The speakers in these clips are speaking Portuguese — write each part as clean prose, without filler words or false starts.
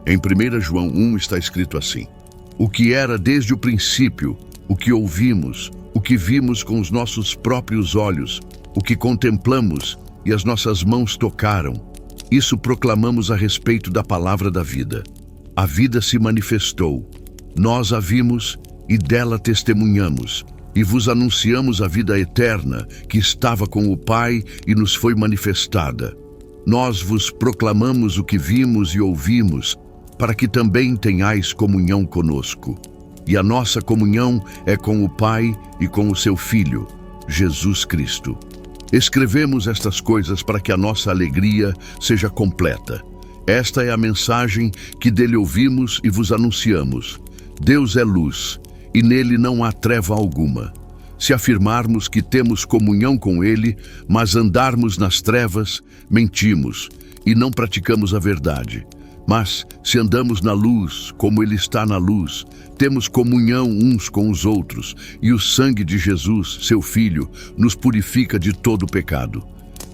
Em 1 João 1 está escrito assim: o que era desde o princípio, o que ouvimos, o que vimos com os nossos próprios olhos, o que contemplamos e as nossas mãos tocaram, isso proclamamos a respeito da palavra da vida. A vida se manifestou, nós a vimos e dela testemunhamos, e vos anunciamos a vida eterna que estava com o Pai e nos foi manifestada. Nós vos proclamamos o que vimos e ouvimos, para que também tenhais comunhão conosco. E a nossa comunhão é com o Pai e com o seu Filho, Jesus Cristo. Escrevemos estas coisas para que a nossa alegria seja completa. Esta é a mensagem que dele ouvimos e vos anunciamos. Deus é luz, e nele não há treva alguma. Se afirmarmos que temos comunhão com ele, mas andarmos nas trevas, mentimos e não praticamos a verdade. Mas, se andamos na luz, como ele está na luz, temos comunhão uns com os outros, e o sangue de Jesus, seu Filho, nos purifica de todo pecado.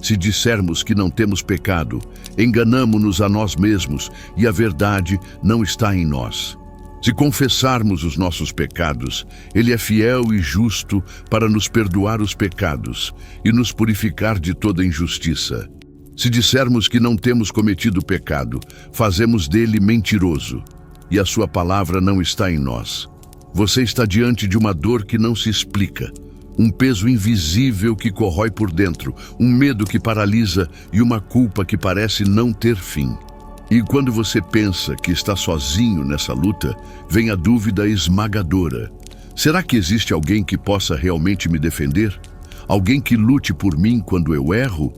Se dissermos que não temos pecado, enganamo-nos a nós mesmos, e a verdade não está em nós. Se confessarmos os nossos pecados, ele é fiel e justo para nos perdoar os pecados e nos purificar de toda injustiça. Se dissermos que não temos cometido pecado, fazemos dele mentiroso, e a sua palavra não está em nós. Você está diante de uma dor que não se explica, um peso invisível que corrói por dentro, um medo que paralisa e uma culpa que parece não ter fim. E quando você pensa que está sozinho nessa luta, vem a dúvida esmagadora. Será que existe alguém que possa realmente me defender? Alguém que lute por mim quando eu erro?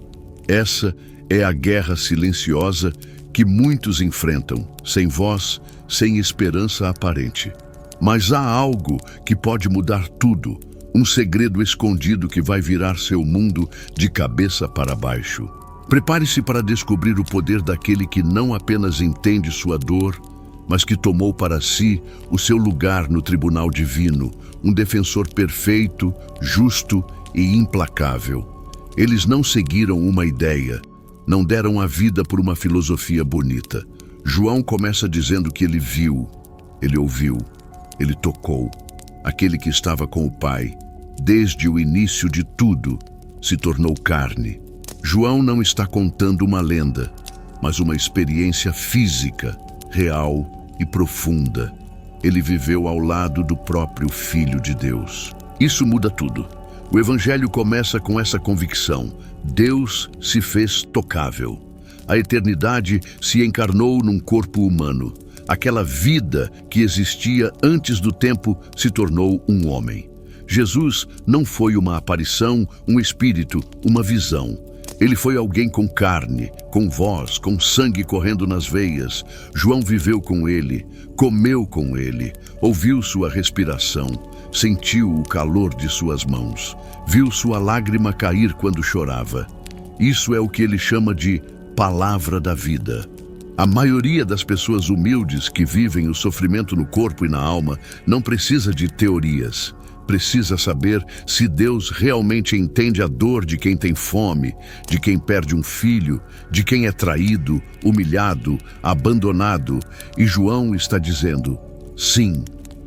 Essa é a guerra silenciosa que muitos enfrentam, sem voz, sem esperança aparente. Mas há algo que pode mudar tudo, um segredo escondido que vai virar seu mundo de cabeça para baixo. Prepare-se para descobrir o poder daquele que não apenas entende sua dor, mas que tomou para si o seu lugar no tribunal divino, um defensor perfeito, justo e implacável. Eles não seguiram uma ideia, não deram a vida por uma filosofia bonita. João começa dizendo que ele viu, ele ouviu, ele tocou. Aquele que estava com o Pai, desde o início de tudo, se tornou carne. João não está contando uma lenda, mas uma experiência física, real e profunda. Ele viveu ao lado do próprio Filho de Deus. Isso muda tudo. O Evangelho começa com essa convicção: Deus se fez tocável. A eternidade se encarnou num corpo humano. Aquela vida que existia antes do tempo se tornou um homem. Jesus não foi uma aparição, um espírito, uma visão. Ele foi alguém com carne, com voz, com sangue correndo nas veias. João viveu com ele, comeu com ele, ouviu sua respiração, sentiu o calor de suas mãos, viu sua lágrima cair quando chorava. Isso é o que ele chama de palavra da vida. A maioria das pessoas humildes que vivem o sofrimento no corpo e na alma não precisa de teorias. Precisa saber se Deus realmente entende a dor de quem tem fome, de quem perde um filho, de quem é traído, humilhado, abandonado. E João está dizendo: sim,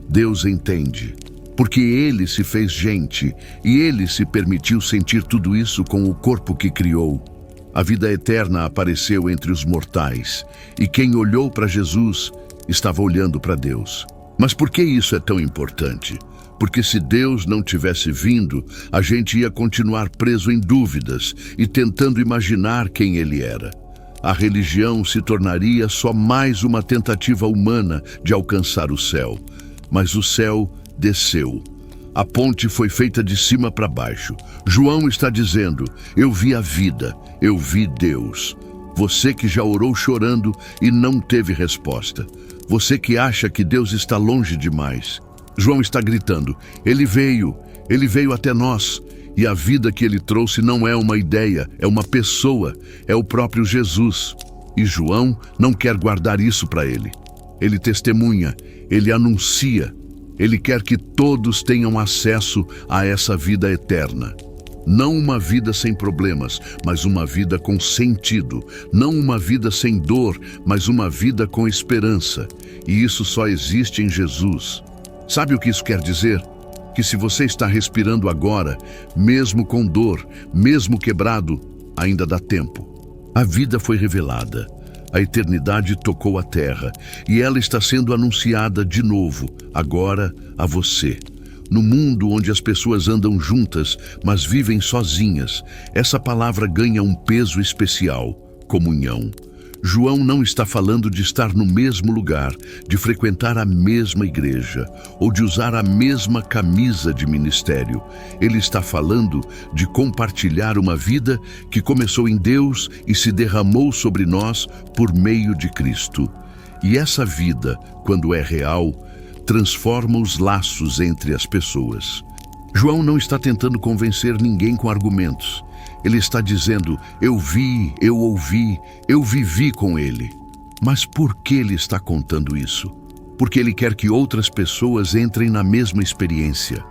Deus entende, porque ele se fez gente e ele se permitiu sentir tudo isso com o corpo que criou. A vida eterna apareceu entre os mortais, e quem olhou para Jesus estava olhando para Deus. Mas por que isso é tão importante? Porque se Deus não tivesse vindo, a gente ia continuar preso em dúvidas e tentando imaginar quem ele era. A religião se tornaria só mais uma tentativa humana de alcançar o céu. Mas o céu desceu. A ponte foi feita de cima para baixo. João está dizendo: eu vi a vida, eu vi Deus. Você que já orou chorando e não teve resposta. Você que acha que Deus está longe demais. João está gritando: ele veio até nós, e a vida que ele trouxe não é uma ideia, é uma pessoa, é o próprio Jesus. E João não quer guardar isso para ele. Ele testemunha, ele anuncia, ele quer que todos tenham acesso a essa vida eterna. Não uma vida sem problemas, mas uma vida com sentido. Não uma vida sem dor, mas uma vida com esperança. E isso só existe em Jesus. Sabe o que isso quer dizer? Que se você está respirando agora, mesmo com dor, mesmo quebrado, ainda dá tempo. A vida foi revelada. A eternidade tocou a terra e ela está sendo anunciada de novo, agora a você. No mundo onde as pessoas andam juntas, mas vivem sozinhas, essa palavra ganha um peso especial: comunhão. João não está falando de estar no mesmo lugar, de frequentar a mesma igreja ou de usar a mesma camisa de ministério. Ele está falando de compartilhar uma vida que começou em Deus e se derramou sobre nós por meio de Cristo. E essa vida, quando é real, transforma os laços entre as pessoas. João não está tentando convencer ninguém com argumentos. Ele está dizendo: eu vi, eu ouvi, eu vivi com ele. Mas por que ele está contando isso? Porque ele quer que outras pessoas entrem na mesma experiência.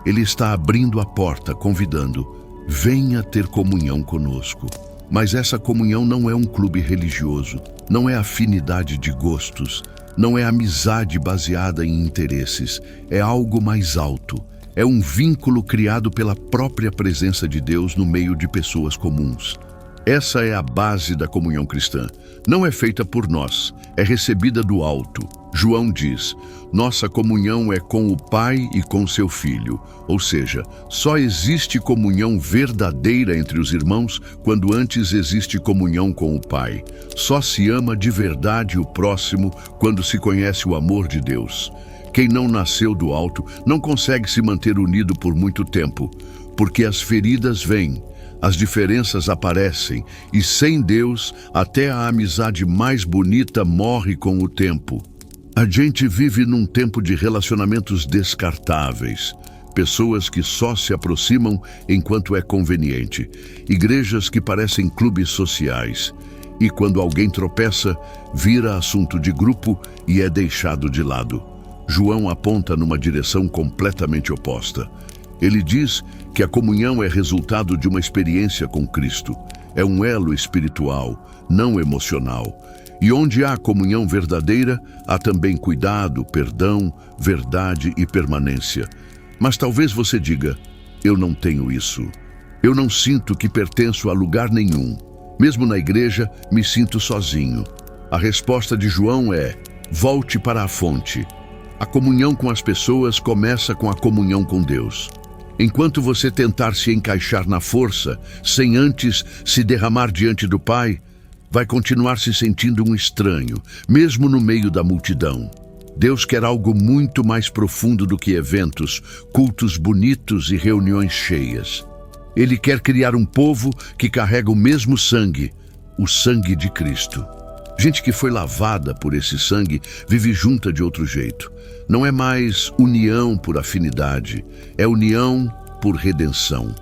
Ele está abrindo a porta, convidando: venha ter comunhão conosco. Mas essa comunhão não é um clube religioso, não é afinidade de gostos, não é amizade baseada em interesses, é algo mais alto. É um vínculo criado pela própria presença de Deus no meio de pessoas comuns. Essa é a base da comunhão cristã. Não é feita por nós, é recebida do alto. João diz: nossa comunhão é com o Pai e com seu Filho. Ou seja, só existe comunhão verdadeira entre os irmãos quando antes existe comunhão com o Pai. Só se ama de verdade o próximo quando se conhece o amor de Deus. Quem não nasceu do alto não consegue se manter unido por muito tempo, porque as feridas vêm, as diferenças aparecem, e sem Deus, até a amizade mais bonita morre com o tempo. A gente vive num tempo de relacionamentos descartáveis, pessoas que só se aproximam enquanto é conveniente, igrejas que parecem clubes sociais, e quando alguém tropeça, vira assunto de grupo e é deixado de lado. João aponta numa direção completamente oposta. Ele diz que a comunhão é resultado de uma experiência com Cristo. É um elo espiritual, não emocional. E onde há comunhão verdadeira, há também cuidado, perdão, verdade e permanência. Mas talvez você diga: eu não tenho isso. Eu não sinto que pertenço a lugar nenhum. Mesmo na igreja, me sinto sozinho. A resposta de João é: volte para a fonte. A comunhão com as pessoas começa com a comunhão com Deus. Enquanto você tentar se encaixar na força, sem antes se derramar diante do Pai, vai continuar se sentindo um estranho, mesmo no meio da multidão. Deus quer algo muito mais profundo do que eventos, cultos bonitos e reuniões cheias. Ele quer criar um povo que carrega o mesmo sangue, o sangue de Cristo. Gente que foi lavada por esse sangue vive junta de outro jeito. Não é mais união por afinidade, é união por redenção.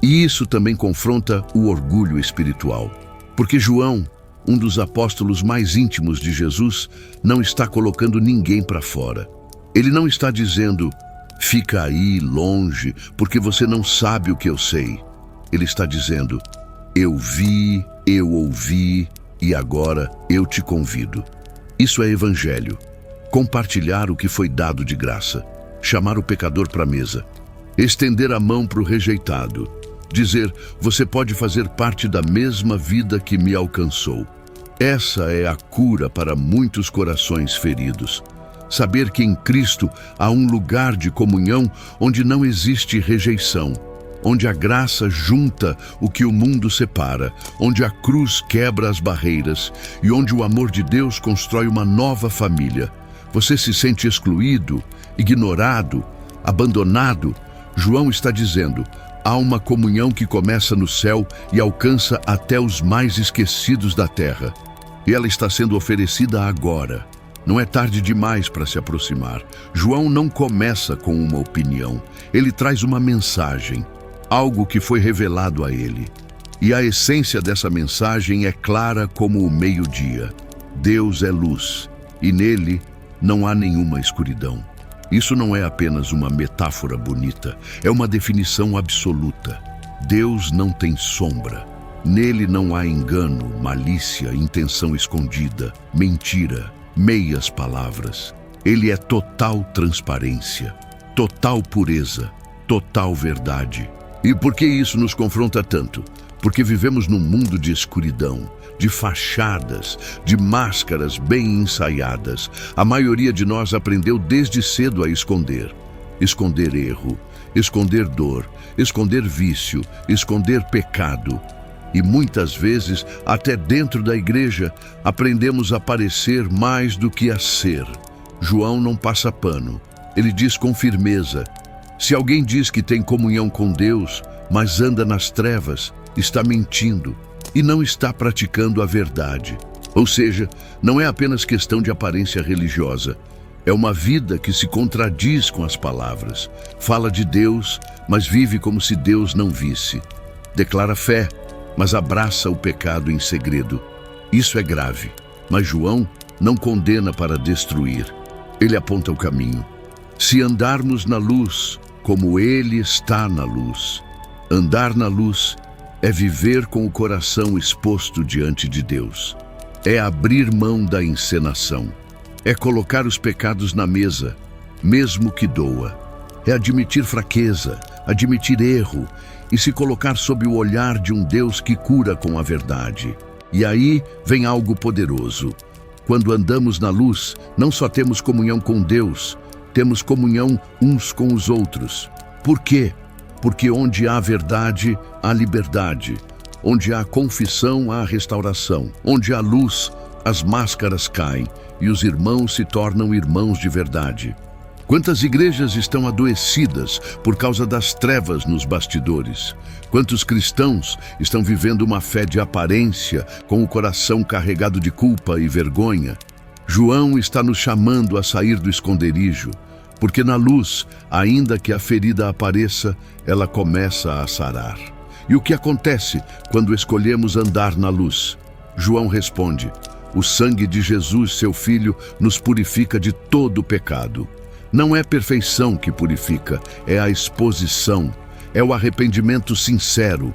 E isso também confronta o orgulho espiritual. Porque João, um dos apóstolos mais íntimos de Jesus, não está colocando ninguém para fora. Ele não está dizendo: fica aí, longe, porque você não sabe o que eu sei. Ele está dizendo: eu vi, eu ouvi, e agora eu te convido. Isso é evangelho. Compartilhar o que foi dado de graça. Chamar o pecador para a mesa. Estender a mão para o rejeitado. Dizer: você pode fazer parte da mesma vida que me alcançou. Essa é a cura para muitos corações feridos. Saber que em Cristo há um lugar de comunhão onde não existe rejeição, onde a graça junta o que o mundo separa, onde a cruz quebra as barreiras e onde o amor de Deus constrói uma nova família. Você se sente excluído, ignorado, abandonado? João está dizendo: há uma comunhão que começa no céu e alcança até os mais esquecidos da terra. E ela está sendo oferecida agora. Não é tarde demais para se aproximar. João não começa com uma opinião. Ele traz uma mensagem, algo que foi revelado a ele. E a essência dessa mensagem é clara como o meio-dia. Deus é luz, e nele não há nenhuma escuridão. Isso não é apenas uma metáfora bonita, é uma definição absoluta. Deus não tem sombra. Nele não há engano, malícia, intenção escondida, mentira, meias palavras. Ele é total transparência, total pureza, total verdade. E por que isso nos confronta tanto? Porque vivemos num mundo de escuridão, de fachadas, de máscaras bem ensaiadas. A maioria de nós aprendeu desde cedo a esconder. Esconder erro, esconder dor, esconder vício, esconder pecado. E muitas vezes, até dentro da igreja, aprendemos a parecer mais do que a ser. João não passa pano. Ele diz com firmeza: se alguém diz que tem comunhão com Deus, mas anda nas trevas, está mentindo e não está praticando a verdade. Ou seja, não é apenas questão de aparência religiosa. É uma vida que se contradiz com as palavras. Fala de Deus, mas vive como se Deus não visse. Declara fé, mas abraça o pecado em segredo. Isso é grave, mas João não condena para destruir. Ele aponta o caminho. Se andarmos na luz, como Ele está na luz. Andar na luz é viver com o coração exposto diante de Deus. É abrir mão da encenação. É colocar os pecados na mesa, mesmo que doa. É admitir fraqueza, admitir erro e se colocar sob o olhar de um Deus que cura com a verdade. E aí vem algo poderoso. Quando andamos na luz, não só temos comunhão com Deus, temos comunhão uns com os outros. Por quê? Porque onde há verdade, há liberdade. Onde há confissão, há restauração. Onde há luz, as máscaras caem e os irmãos se tornam irmãos de verdade. Quantas igrejas estão adoecidas por causa das trevas nos bastidores? Quantos cristãos estão vivendo uma fé de aparência, com o coração carregado de culpa e vergonha? João está nos chamando a sair do esconderijo, porque na luz, ainda que a ferida apareça, ela começa a sarar. E o que acontece quando escolhemos andar na luz? João responde: o sangue de Jesus, seu Filho, nos purifica de todo o pecado. Não é perfeição que purifica, é a exposição, é o arrependimento sincero,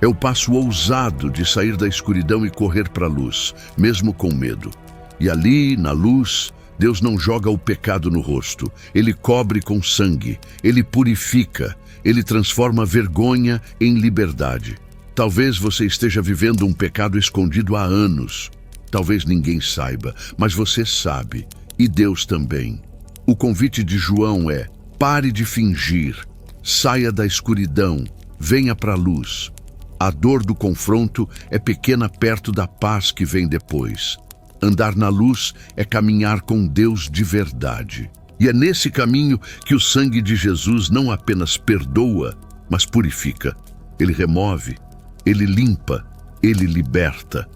é o passo ousado de sair da escuridão e correr para a luz, mesmo com medo. E ali, na luz, Deus não joga o pecado no rosto, Ele cobre com sangue, Ele purifica, Ele transforma vergonha em liberdade. Talvez você esteja vivendo um pecado escondido há anos. Talvez ninguém saiba, mas você sabe, e Deus também. O convite de João é: pare de fingir, saia da escuridão, venha para a luz. A dor do confronto é pequena perto da paz que vem depois. Andar na luz é caminhar com Deus de verdade. E é nesse caminho que o sangue de Jesus não apenas perdoa, mas purifica. Ele remove, ele limpa, ele liberta.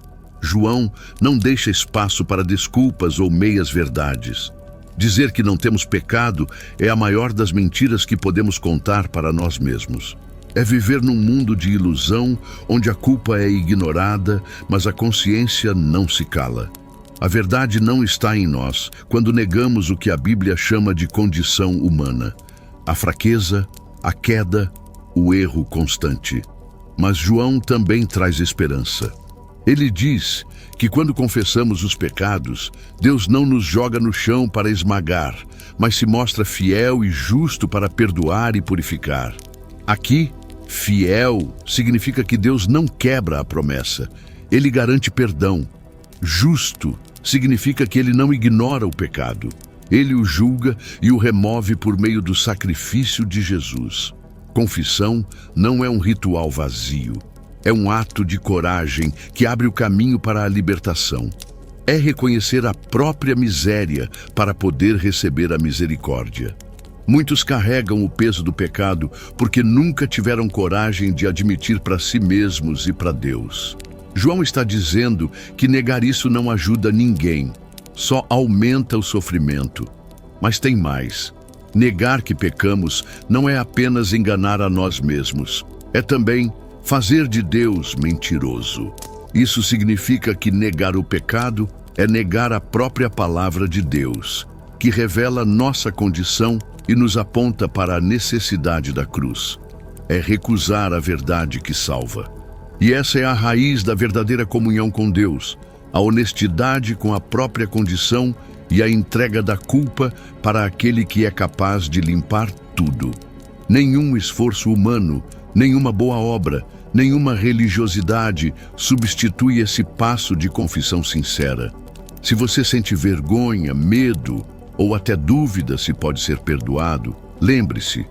João não deixa espaço para desculpas ou meias verdades. Dizer que não temos pecado é a maior das mentiras que podemos contar para nós mesmos. É viver num mundo de ilusão, onde a culpa é ignorada, mas a consciência não se cala. A verdade não está em nós, quando negamos o que a Bíblia chama de condição humana. A fraqueza, a queda, o erro constante. Mas João também traz esperança. Ele diz que quando confessamos os pecados, Deus não nos joga no chão para esmagar, mas se mostra fiel e justo para perdoar e purificar. Aqui, fiel significa que Deus não quebra a promessa, Ele garante perdão. Justo significa que Ele não ignora o pecado, Ele o julga e o remove por meio do sacrifício de Jesus. Confissão não é um ritual vazio. É um ato de coragem que abre o caminho para a libertação. É reconhecer a própria miséria para poder receber a misericórdia. Muitos carregam o peso do pecado porque nunca tiveram coragem de admitir para si mesmos e para Deus. João está dizendo que negar isso não ajuda ninguém, só aumenta o sofrimento. Mas tem mais. Negar que pecamos não é apenas enganar a nós mesmos, é também fazer de Deus mentiroso. Isso significa que negar o pecado é negar a própria palavra de Deus, que revela nossa condição e nos aponta para a necessidade da cruz. é recusar a verdade que salva. E essa é a raiz da verdadeira comunhão com Deus, a honestidade com a própria condição e a entrega da culpa para aquele que é capaz de limpar tudo. Nenhum esforço humano, nenhuma boa obra, nenhuma religiosidade substitui esse passo de confissão sincera. Se você sente vergonha, medo ou até dúvida se pode ser perdoado, lembre-se,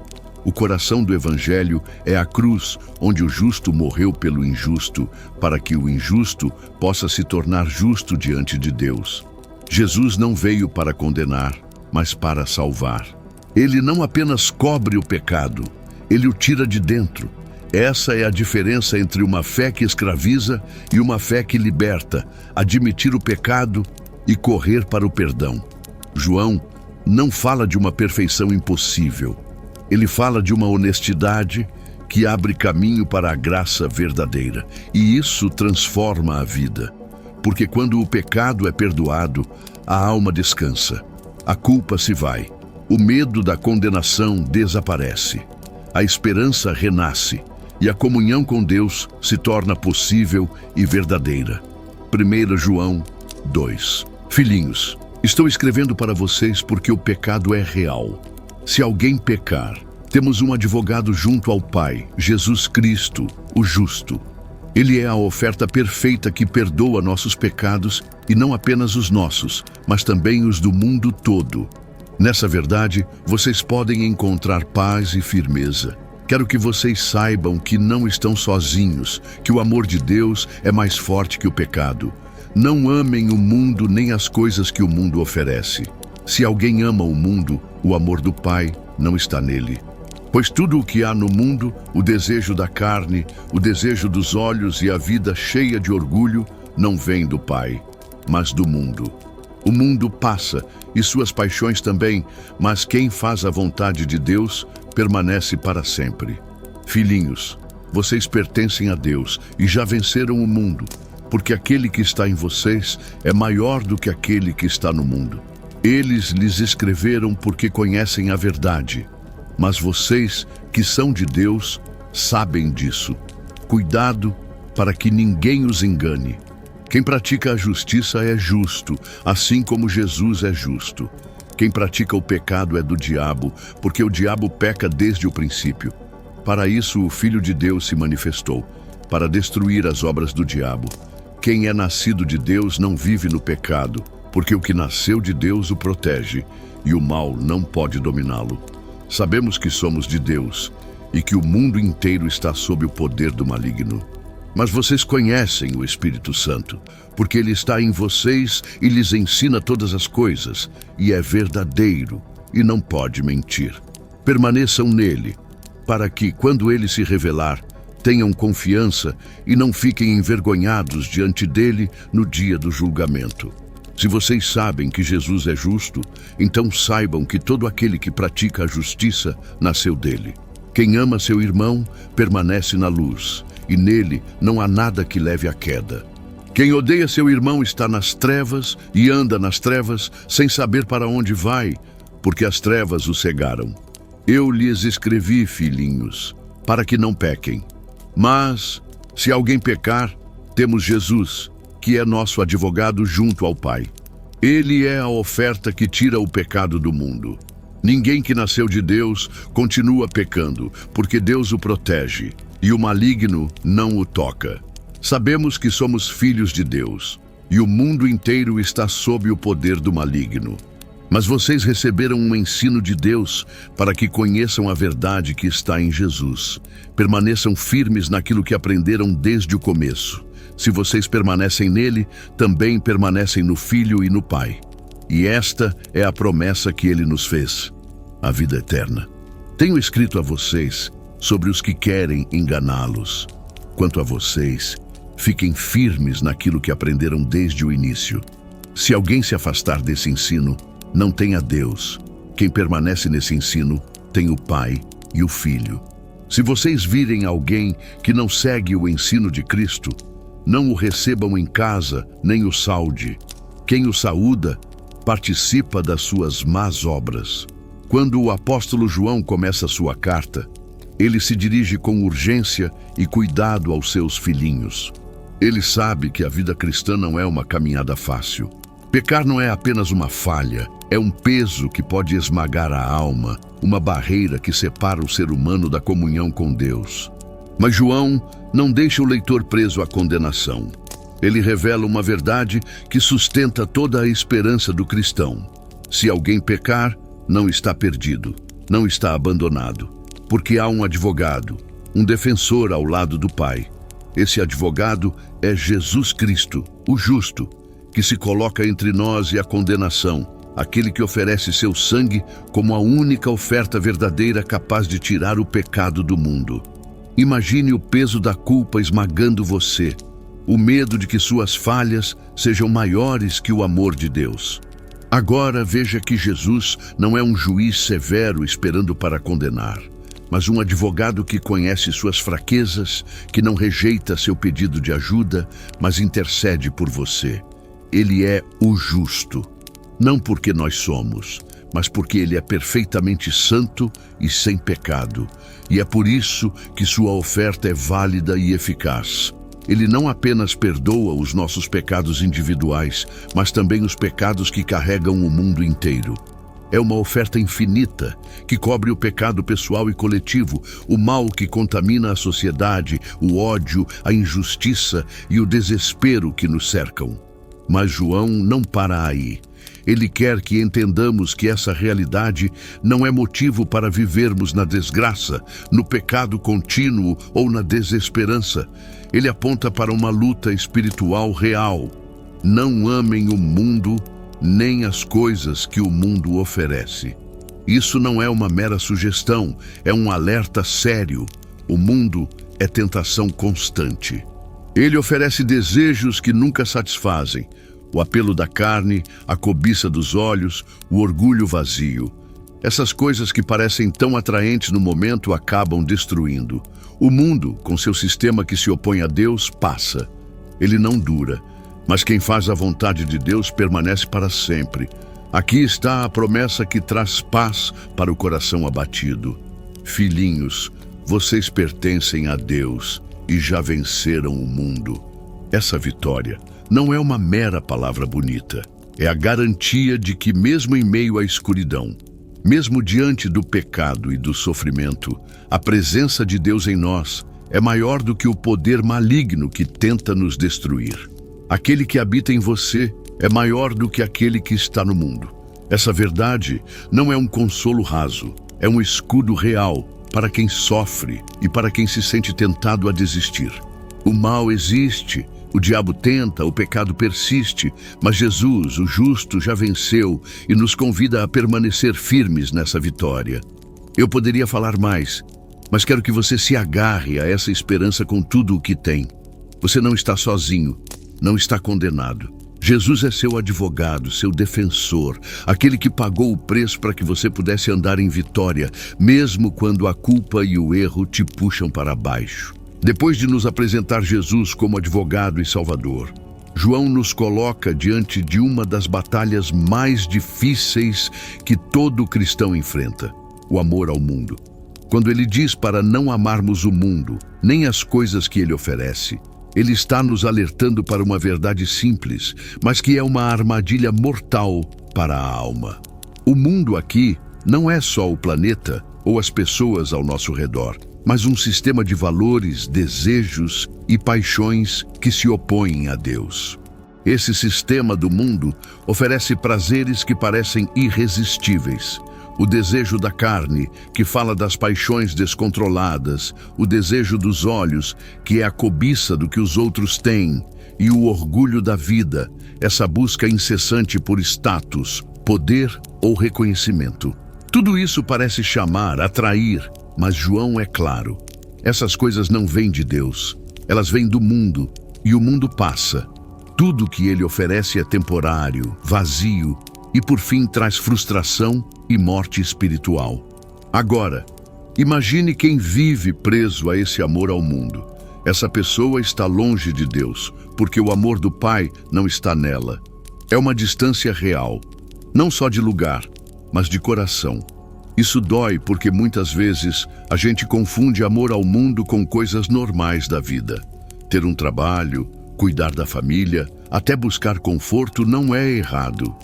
o coração do Evangelho é a cruz onde o justo morreu pelo injusto, para que o injusto possa se tornar justo diante de Deus. Jesus não veio para condenar, mas para salvar. Ele não apenas cobre o pecado, ele o tira de dentro. Essa é a diferença entre uma fé que escraviza e uma fé que liberta, admitir o pecado e correr para o perdão. João não fala de uma perfeição impossível. Ele fala de uma honestidade que abre caminho para a graça verdadeira. E isso transforma a vida. Porque quando o pecado é perdoado, a alma descansa. A culpa se vai. O medo da condenação desaparece. A esperança renasce. E a comunhão com Deus se torna possível e verdadeira. 1 João 2. Filhinhos, estou escrevendo para vocês porque o pecado é real. Se alguém pecar, temos um advogado junto ao Pai, Jesus Cristo, o justo. Ele é a oferta perfeita que perdoa nossos pecados, e não apenas os nossos, mas também os do mundo todo. Nessa verdade, vocês podem encontrar paz e firmeza. Quero que vocês saibam que não estão sozinhos, que o amor de Deus é mais forte que o pecado. Não amem o mundo nem as coisas que o mundo oferece. Se alguém ama o mundo, o amor do Pai não está nele. Pois tudo o que há no mundo, o desejo da carne, o desejo dos olhos e a vida cheia de orgulho, não vem do Pai, mas do mundo. O mundo passa, e suas paixões também, mas quem faz a vontade de Deus permanece para sempre. Filhinhos, vocês pertencem a Deus e já venceram o mundo, porque aquele que está em vocês é maior do que aquele que está no mundo. Eles lhes escreveram porque conhecem a verdade, mas vocês, que são de Deus, sabem disso. Cuidado para que ninguém os engane. Quem pratica a justiça é justo, assim como Jesus é justo. Quem pratica o pecado é do diabo, porque o diabo peca desde o princípio. Para isso o Filho de Deus se manifestou, para destruir as obras do diabo. Quem é nascido de Deus não vive no pecado, porque o que nasceu de Deus o protege, e o mal não pode dominá-lo. Sabemos que somos de Deus, e que o mundo inteiro está sob o poder do maligno. Mas vocês conhecem o Espírito Santo, porque ele está em vocês e lhes ensina todas as coisas, e é verdadeiro, e não pode mentir. Permaneçam nele, para que, quando ele se revelar, tenham confiança e não fiquem envergonhados diante dele no dia do julgamento. Se vocês sabem que Jesus é justo, então saibam que todo aquele que pratica a justiça nasceu dele. Quem ama seu irmão permanece na luz, e nele não há nada que leve à queda. Quem odeia seu irmão está nas trevas e anda nas trevas sem saber para onde vai, porque as trevas o cegaram. Eu lhes escrevi, filhinhos, para que não pequem. Mas, se alguém pecar, temos Jesus, que é nosso advogado junto ao Pai. Ele é a oferta que tira o pecado do mundo. Ninguém que nasceu de Deus continua pecando, porque Deus o protege, e o maligno não o toca. Sabemos que somos filhos de Deus, e o mundo inteiro está sob o poder do maligno. Mas vocês receberam um ensino de Deus para que conheçam a verdade que está em Jesus. Permaneçam firmes naquilo que aprenderam desde o começo. Se vocês permanecem nele, também permanecem no Filho e no Pai. E esta é a promessa que ele nos fez, a vida eterna. Tenho escrito a vocês sobre os que querem enganá-los. Quanto a vocês, fiquem firmes naquilo que aprenderam desde o início. Se alguém se afastar desse ensino, não tem a Deus. Quem permanece nesse ensino tem o Pai e o Filho. Se vocês virem alguém que não segue o ensino de Cristo, não o recebam em casa, nem o saude. Quem o saúda, participa das suas más obras. Quando o apóstolo João começa sua carta, Ele se dirige com urgência e cuidado aos seus filhinhos. Ele sabe que a vida cristã não é uma caminhada fácil. Pecar não é apenas uma falha, é um peso que pode esmagar a alma, uma barreira que separa o ser humano da comunhão com Deus. Mas João não deixa o leitor preso à condenação. Ele revela uma verdade que sustenta toda a esperança do cristão. Se alguém pecar, não está perdido, não está abandonado, porque há um advogado, um defensor ao lado do Pai. Esse advogado é Jesus Cristo, o justo, que se coloca entre nós e a condenação, aquele que oferece seu sangue como a única oferta verdadeira capaz de tirar o pecado do mundo. Imagine o peso da culpa esmagando você, o medo de que suas falhas sejam maiores que o amor de Deus. Agora veja que Jesus não é um juiz severo esperando para condenar, mas um advogado que conhece suas fraquezas, que não rejeita seu pedido de ajuda, mas intercede por você. Ele é o justo, não porque nós somos, mas porque ele é perfeitamente santo e sem pecado. E é por isso que sua oferta é válida e eficaz. Ele não apenas perdoa os nossos pecados individuais, mas também os pecados que carregam o mundo inteiro. É uma oferta infinita, que cobre o pecado pessoal e coletivo, o mal que contamina a sociedade, o ódio, a injustiça e o desespero que nos cercam. Mas João não para aí. Ele quer que entendamos que essa realidade não é motivo para vivermos na desgraça, no pecado contínuo ou na desesperança. Ele aponta para uma luta espiritual real. Não amem o mundo, nem as coisas que o mundo oferece. Isso não é uma mera sugestão, é um alerta sério. O mundo é tentação constante. Ele oferece desejos que nunca satisfazem, o apelo da carne, a cobiça dos olhos, o orgulho vazio. Essas coisas que parecem tão atraentes no momento acabam destruindo. O mundo, com seu sistema que se opõe a Deus, passa. Ele não dura, mas quem faz a vontade de Deus permanece para sempre. Aqui está a promessa que traz paz para o coração abatido. Filhinhos, vocês pertencem a Deus e já venceram o mundo. Essa vitória não é uma mera palavra bonita. É a garantia de que mesmo em meio à escuridão, mesmo diante do pecado e do sofrimento, a presença de Deus em nós é maior do que o poder maligno que tenta nos destruir. Aquele que habita em você é maior do que aquele que está no mundo. Essa verdade não é um consolo raso, é um escudo real para quem sofre e para quem se sente tentado a desistir. O mal existe, o diabo tenta, o pecado persiste, mas Jesus, o justo, já venceu e nos convida a permanecer firmes nessa vitória. Eu poderia falar mais, mas quero que você se agarre a essa esperança com tudo o que tem. Você não está sozinho, não está condenado. Jesus é seu advogado, seu defensor, aquele que pagou o preço para que você pudesse andar em vitória, mesmo quando a culpa e o erro te puxam para baixo. Depois de nos apresentar Jesus como advogado e salvador, João nos coloca diante de uma das batalhas mais difíceis que todo cristão enfrenta: o amor ao mundo. Quando ele diz para não amarmos o mundo, nem as coisas que ele oferece, ele está nos alertando para uma verdade simples, mas que é uma armadilha mortal para a alma. O mundo aqui não é só o planeta ou as pessoas ao nosso redor, mas um sistema de valores, desejos e paixões que se opõem a Deus. Esse sistema do mundo oferece prazeres que parecem irresistíveis. O desejo da carne, que fala das paixões descontroladas, o desejo dos olhos, que é a cobiça do que os outros têm, e o orgulho da vida, essa busca incessante por status, poder ou reconhecimento. Tudo isso parece chamar, atrair, mas João é claro. Essas coisas não vêm de Deus, elas vêm do mundo, e o mundo passa. Tudo que ele oferece é temporário, vazio, e por fim traz frustração e morte espiritual. Agora, imagine quem vive preso a esse amor ao mundo. Essa pessoa está longe de Deus, porque o amor do Pai não está nela. É uma distância real, não só de lugar, mas de coração. Isso dói porque muitas vezes a gente confunde amor ao mundo com coisas normais da vida. Ter um trabalho, cuidar da família, até buscar conforto não é errado.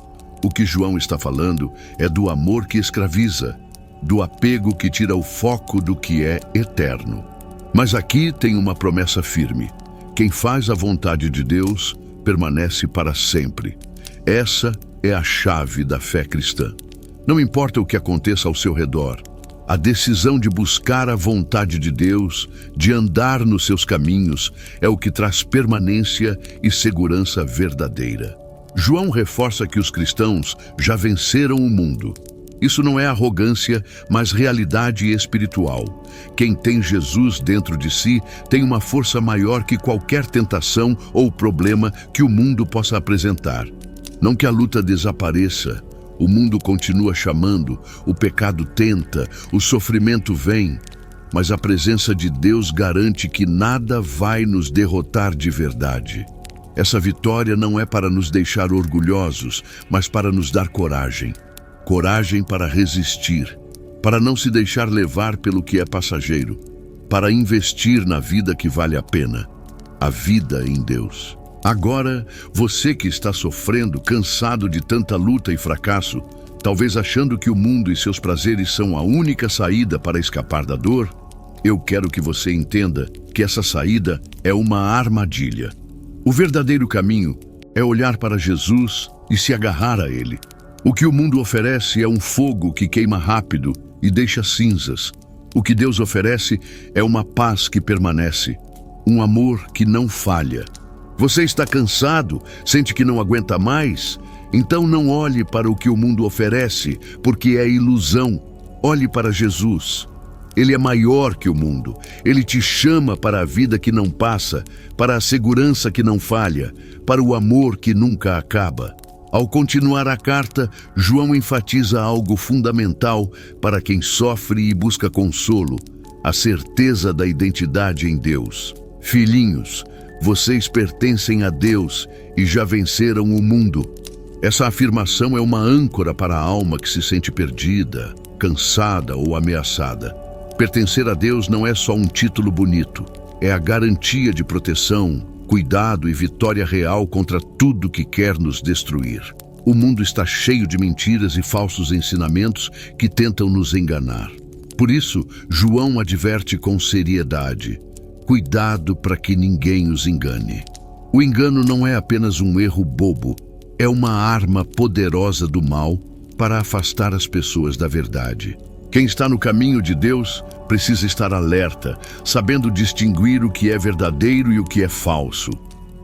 O que João está falando é do amor que escraviza, do apego que tira o foco do que é eterno. Mas aqui tem uma promessa firme. Quem faz a vontade de Deus permanece para sempre. Essa é a chave da fé cristã. Não importa o que aconteça ao seu redor, a decisão de buscar a vontade de Deus, de andar nos seus caminhos, é o que traz permanência e segurança verdadeira. João reforça que os cristãos já venceram o mundo. Isso não é arrogância, mas realidade espiritual. Quem tem Jesus dentro de si tem uma força maior que qualquer tentação ou problema que o mundo possa apresentar. Não que a luta desapareça. O mundo continua chamando, o pecado tenta, o sofrimento vem, mas a presença de Deus garante que nada vai nos derrotar de verdade. Essa vitória não é para nos deixar orgulhosos, mas para nos dar coragem. Coragem para resistir, para não se deixar levar pelo que é passageiro, para investir na vida que vale a pena, a vida em Deus. Agora, você que está sofrendo, cansado de tanta luta e fracasso, talvez achando que o mundo e seus prazeres são a única saída para escapar da dor, eu quero que você entenda que essa saída é uma armadilha. O verdadeiro caminho é olhar para Jesus e se agarrar a Ele. O que o mundo oferece é um fogo que queima rápido e deixa cinzas. O que Deus oferece é uma paz que permanece, um amor que não falha. Você está cansado? Sente que não aguenta mais? Então não olhe para o que o mundo oferece, porque é ilusão. Olhe para Jesus. Ele é maior que o mundo. Ele te chama para a vida que não passa, para a segurança que não falha, para o amor que nunca acaba. Ao continuar a carta, João enfatiza algo fundamental para quem sofre e busca consolo: a certeza da identidade em Deus. Filhinhos, vocês pertencem a Deus e já venceram o mundo. Essa afirmação é uma âncora para a alma que se sente perdida, cansada ou ameaçada. Pertencer a Deus não é só um título bonito, é a garantia de proteção, cuidado e vitória real contra tudo que quer nos destruir. O mundo está cheio de mentiras e falsos ensinamentos que tentam nos enganar. Por isso, João adverte com seriedade: cuidado para que ninguém os engane. O engano não é apenas um erro bobo, é uma arma poderosa do mal para afastar as pessoas da verdade. Quem está no caminho de Deus precisa estar alerta, sabendo distinguir o que é verdadeiro e o que é falso.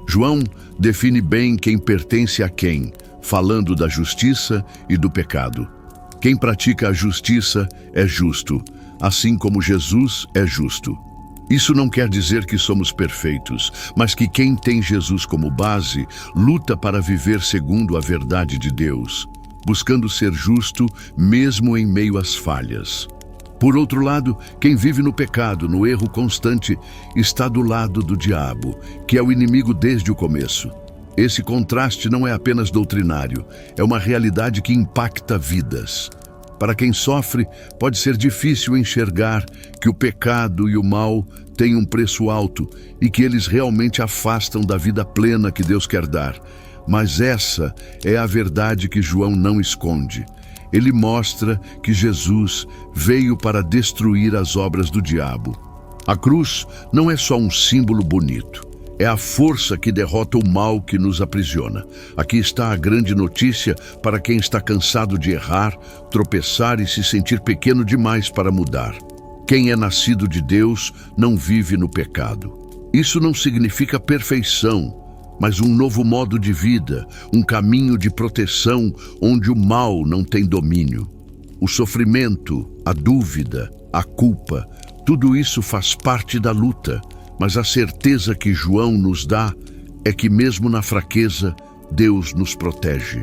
João define bem quem pertence a quem, falando da justiça e do pecado. Quem pratica a justiça é justo, assim como Jesus é justo. Isso não quer dizer que somos perfeitos, mas que quem tem Jesus como base luta para viver segundo a verdade de Deus, buscando ser justo mesmo em meio às falhas. Por outro lado, quem vive no pecado, no erro constante, está do lado do diabo, que é o inimigo desde o começo. Esse contraste não é apenas doutrinário, é uma realidade que impacta vidas. Para quem sofre, pode ser difícil enxergar que o pecado e o mal têm um preço alto e que eles realmente afastam da vida plena que Deus quer dar. Mas essa é a verdade que João não esconde. Ele mostra que Jesus veio para destruir as obras do diabo. A cruz não é só um símbolo bonito. É a força que derrota o mal que nos aprisiona. Aqui está a grande notícia para quem está cansado de errar, tropeçar e se sentir pequeno demais para mudar. Quem é nascido de Deus não vive no pecado. Isso não significa perfeição, mas um novo modo de vida, um caminho de proteção onde o mal não tem domínio. O sofrimento, a dúvida, a culpa, tudo isso faz parte da luta. Mas a certeza que João nos dá é que mesmo na fraqueza, Deus nos protege.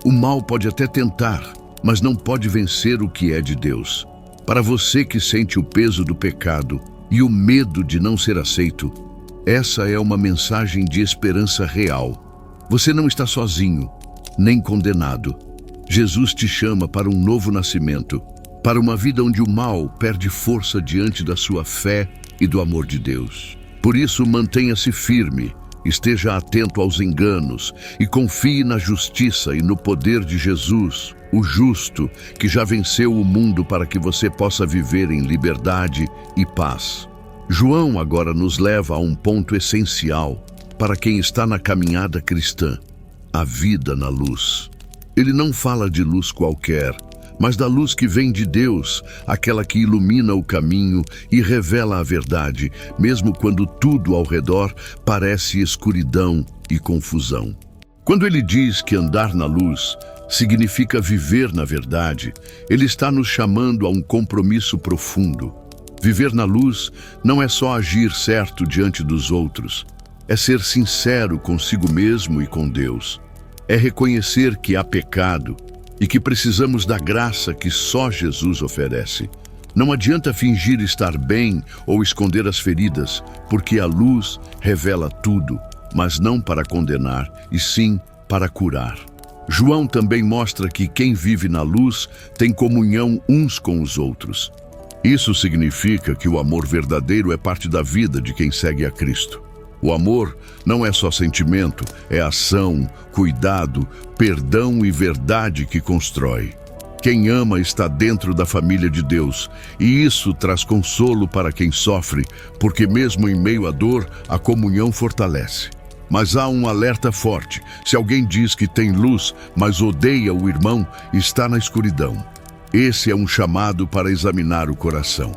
O mal pode até tentar, mas não pode vencer o que é de Deus. Para você que sente o peso do pecado e o medo de não ser aceito, essa é uma mensagem de esperança real. Você não está sozinho, nem condenado. Jesus te chama para um novo nascimento. para uma vida onde o mal perde força diante da sua fé e do amor de Deus. Por isso, mantenha-se firme, esteja atento aos enganos e confie na justiça e no poder de Jesus, o justo, que já venceu o mundo para que você possa viver em liberdade e paz. João agora nos leva a um ponto essencial para quem está na caminhada cristã: a vida na luz. Ele não fala de luz qualquer, mas da luz que vem de Deus, aquela que ilumina o caminho e revela a verdade, mesmo quando tudo ao redor parece escuridão e confusão. Quando ele diz que andar na luz significa viver na verdade, ele está nos chamando a um compromisso profundo. Viver na luz não é só agir certo diante dos outros, é ser sincero consigo mesmo e com Deus. É reconhecer que há pecado e que precisamos da graça que só Jesus oferece. Não adianta fingir estar bem ou esconder as feridas, porque a luz revela tudo, mas não para condenar, e sim para curar. João também mostra que quem vive na luz tem comunhão uns com os outros. Isso significa que o amor verdadeiro é parte da vida de quem segue a Cristo. O amor não é só sentimento, é ação, cuidado, perdão e verdade que constrói. Quem ama está dentro da família de Deus, e isso traz consolo para quem sofre, porque mesmo em meio à dor, a comunhão fortalece. Mas há um alerta forte: se alguém diz que tem luz, mas odeia o irmão, está na escuridão. Esse é um chamado para examinar o coração.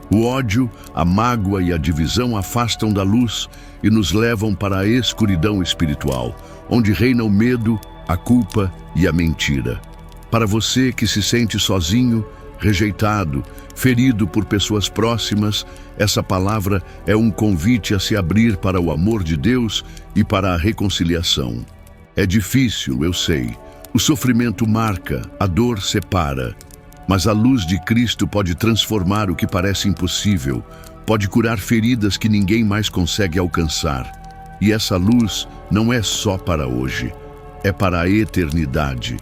O ódio, a mágoa e a divisão afastam da luz e nos levam para a escuridão espiritual, onde reina o medo, a culpa e a mentira. Para você que se sente sozinho, rejeitado, ferido por pessoas próximas, essa palavra é um convite a se abrir para o amor de Deus e para a reconciliação. É difícil, eu sei. O sofrimento marca, a dor separa. Mas a luz de Cristo pode transformar o que parece impossível, pode curar feridas que ninguém mais consegue alcançar. E essa luz não é só para hoje, é para a eternidade.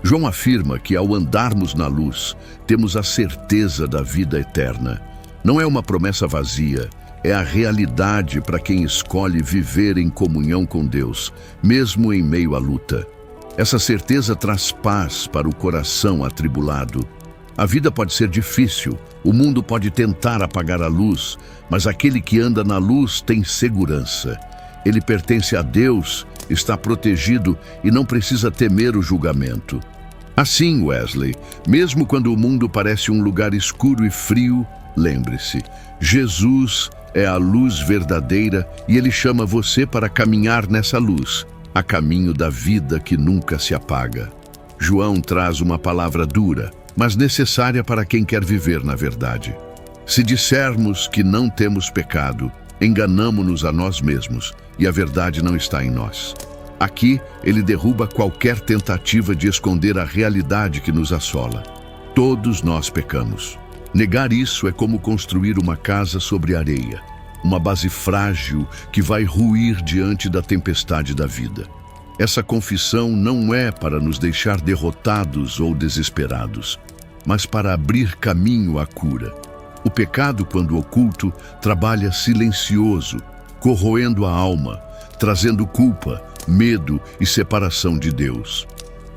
João afirma que ao andarmos na luz, temos a certeza da vida eterna. Não é uma promessa vazia, é a realidade para quem escolhe viver em comunhão com Deus, mesmo em meio à luta. Essa certeza traz paz para o coração atribulado. A vida pode ser difícil, o mundo pode tentar apagar a luz, mas aquele que anda na luz tem segurança. Ele pertence a Deus, está protegido e não precisa temer o julgamento. Assim, Wesley, mesmo quando o mundo parece um lugar escuro e frio, lembre-se, Jesus é a luz verdadeira e Ele chama você para caminhar nessa luz, a caminho da vida que nunca se apaga. João traz uma palavra dura, mas necessária para quem quer viver na verdade. Se dissermos que não temos pecado, enganamo-nos a nós mesmos e a verdade não está em nós. Aqui, ele derruba qualquer tentativa de esconder a realidade que nos assola. Todos nós pecamos. Negar isso é como construir uma casa sobre areia, uma base frágil que vai ruir diante da tempestade da vida. Essa confissão não é para nos deixar derrotados ou desesperados, mas para abrir caminho à cura. O pecado, quando oculto, trabalha silencioso, corroendo a alma, trazendo culpa, medo e separação de Deus.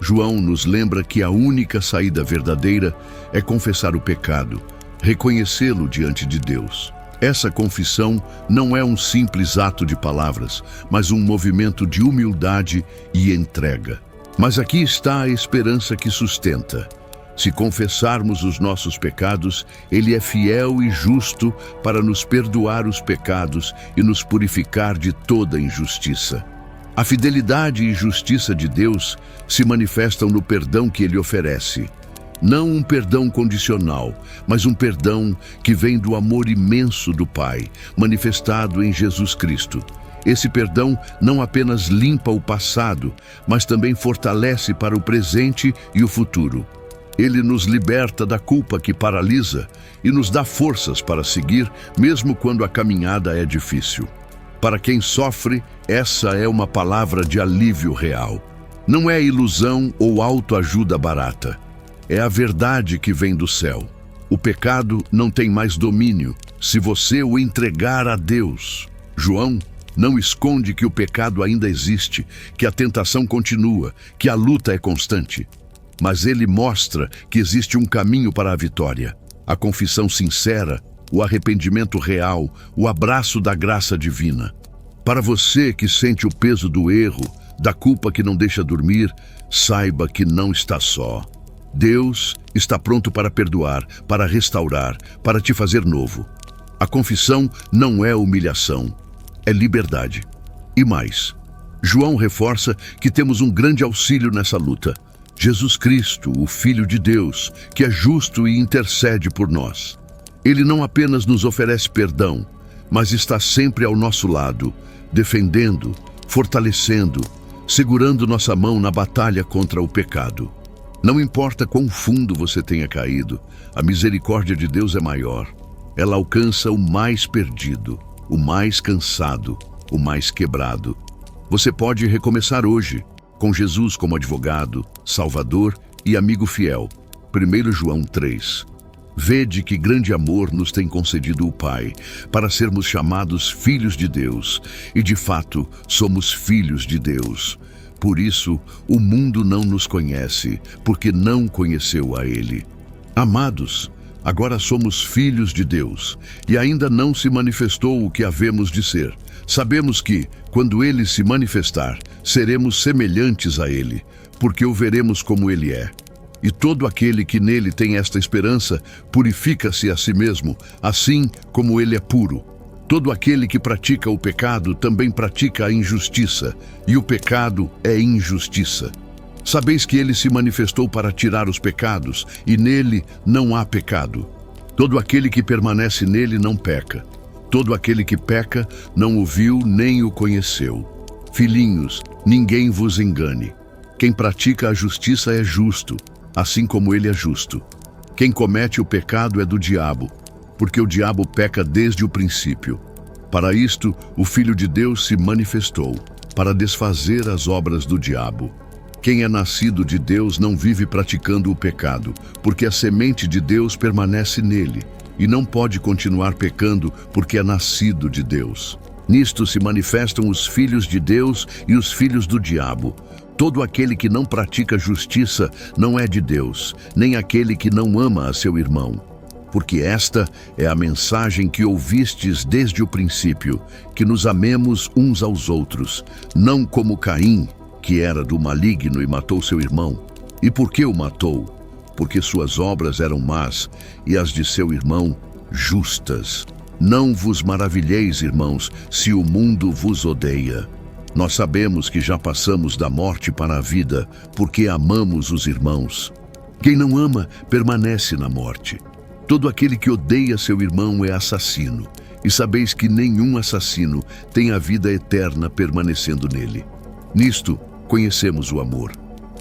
João nos lembra que a única saída verdadeira é confessar o pecado, reconhecê-lo diante de Deus. Essa confissão não é um simples ato de palavras, mas um movimento de humildade e entrega. Mas aqui está a esperança que sustenta. Se confessarmos os nossos pecados, Ele é fiel e justo para nos perdoar os pecados e nos purificar de toda injustiça. A fidelidade e justiça de Deus se manifestam no perdão que Ele oferece. Não um perdão condicional, mas um perdão que vem do amor imenso do Pai, manifestado em Jesus Cristo. Esse perdão não apenas limpa o passado, mas também fortalece para o presente e o futuro. Ele nos liberta da culpa que paralisa e nos dá forças para seguir, mesmo quando a caminhada é difícil. Para quem sofre, essa é uma palavra de alívio real. Não é ilusão ou autoajuda barata. é a verdade que vem do céu. O pecado não tem mais domínio se você o entregar a Deus. João não esconde que o pecado ainda existe, que a tentação continua, que a luta é constante. Mas ele mostra que existe um caminho para a vitória. A confissão sincera, o arrependimento real, o abraço da graça divina. Para você que sente o peso do erro, da culpa que não deixa dormir, saiba que não está só. Deus está pronto para perdoar, para restaurar, para te fazer novo. A confissão não é humilhação, é liberdade. E mais, João reforça que temos um grande auxílio nessa luta. Jesus Cristo, o Filho de Deus, que é justo e intercede por nós. Ele não apenas nos oferece perdão, mas está sempre ao nosso lado, defendendo, fortalecendo, segurando nossa mão na batalha contra o pecado. Não importa quão fundo você tenha caído, a misericórdia de Deus é maior. Ela alcança o mais perdido, o mais cansado, o mais quebrado. Você pode recomeçar hoje, com Jesus como advogado, salvador e amigo fiel. 1 João 3. Vede que grande amor nos tem concedido o Pai, para sermos chamados filhos de Deus, e de fato somos filhos de Deus. Por isso, o mundo não nos conhece, porque não conheceu a Ele. Amados, agora somos filhos de Deus, e ainda não se manifestou o que havemos de ser. Sabemos que, quando Ele se manifestar, seremos semelhantes a Ele, porque o veremos como Ele é. E todo aquele que nele tem esta esperança, purifica-se a si mesmo, assim como Ele é puro. Todo aquele que pratica o pecado também pratica a injustiça, e o pecado é injustiça. Sabeis que Ele se manifestou para tirar os pecados, e nele não há pecado. Todo aquele que permanece nele não peca. Todo aquele que peca não o viu nem o conheceu. Filhinhos, ninguém vos engane. Quem pratica a justiça é justo, assim como ele é justo. Quem comete o pecado é do diabo, porque o diabo peca desde o princípio. Para isto, o Filho de Deus se manifestou, para desfazer as obras do diabo. Quem é nascido de Deus não vive praticando o pecado, porque a semente de Deus permanece nele, e não pode continuar pecando porque é nascido de Deus. Nisto se manifestam os filhos de Deus e os filhos do diabo. Todo aquele que não pratica justiça não é de Deus, nem aquele que não ama a seu irmão. Porque esta é a mensagem que ouvistes desde o princípio, que nos amemos uns aos outros, não como Caim, que era do maligno e matou seu irmão. E por que o matou? Porque suas obras eram más e as de seu irmão justas. Não vos maravilheis, irmãos, se o mundo vos odeia. Nós sabemos que já passamos da morte para a vida, porque amamos os irmãos. Quem não ama, permanece na morte. Todo aquele que odeia seu irmão é assassino, e sabeis que nenhum assassino tem a vida eterna permanecendo nele. Nisto, conhecemos o amor,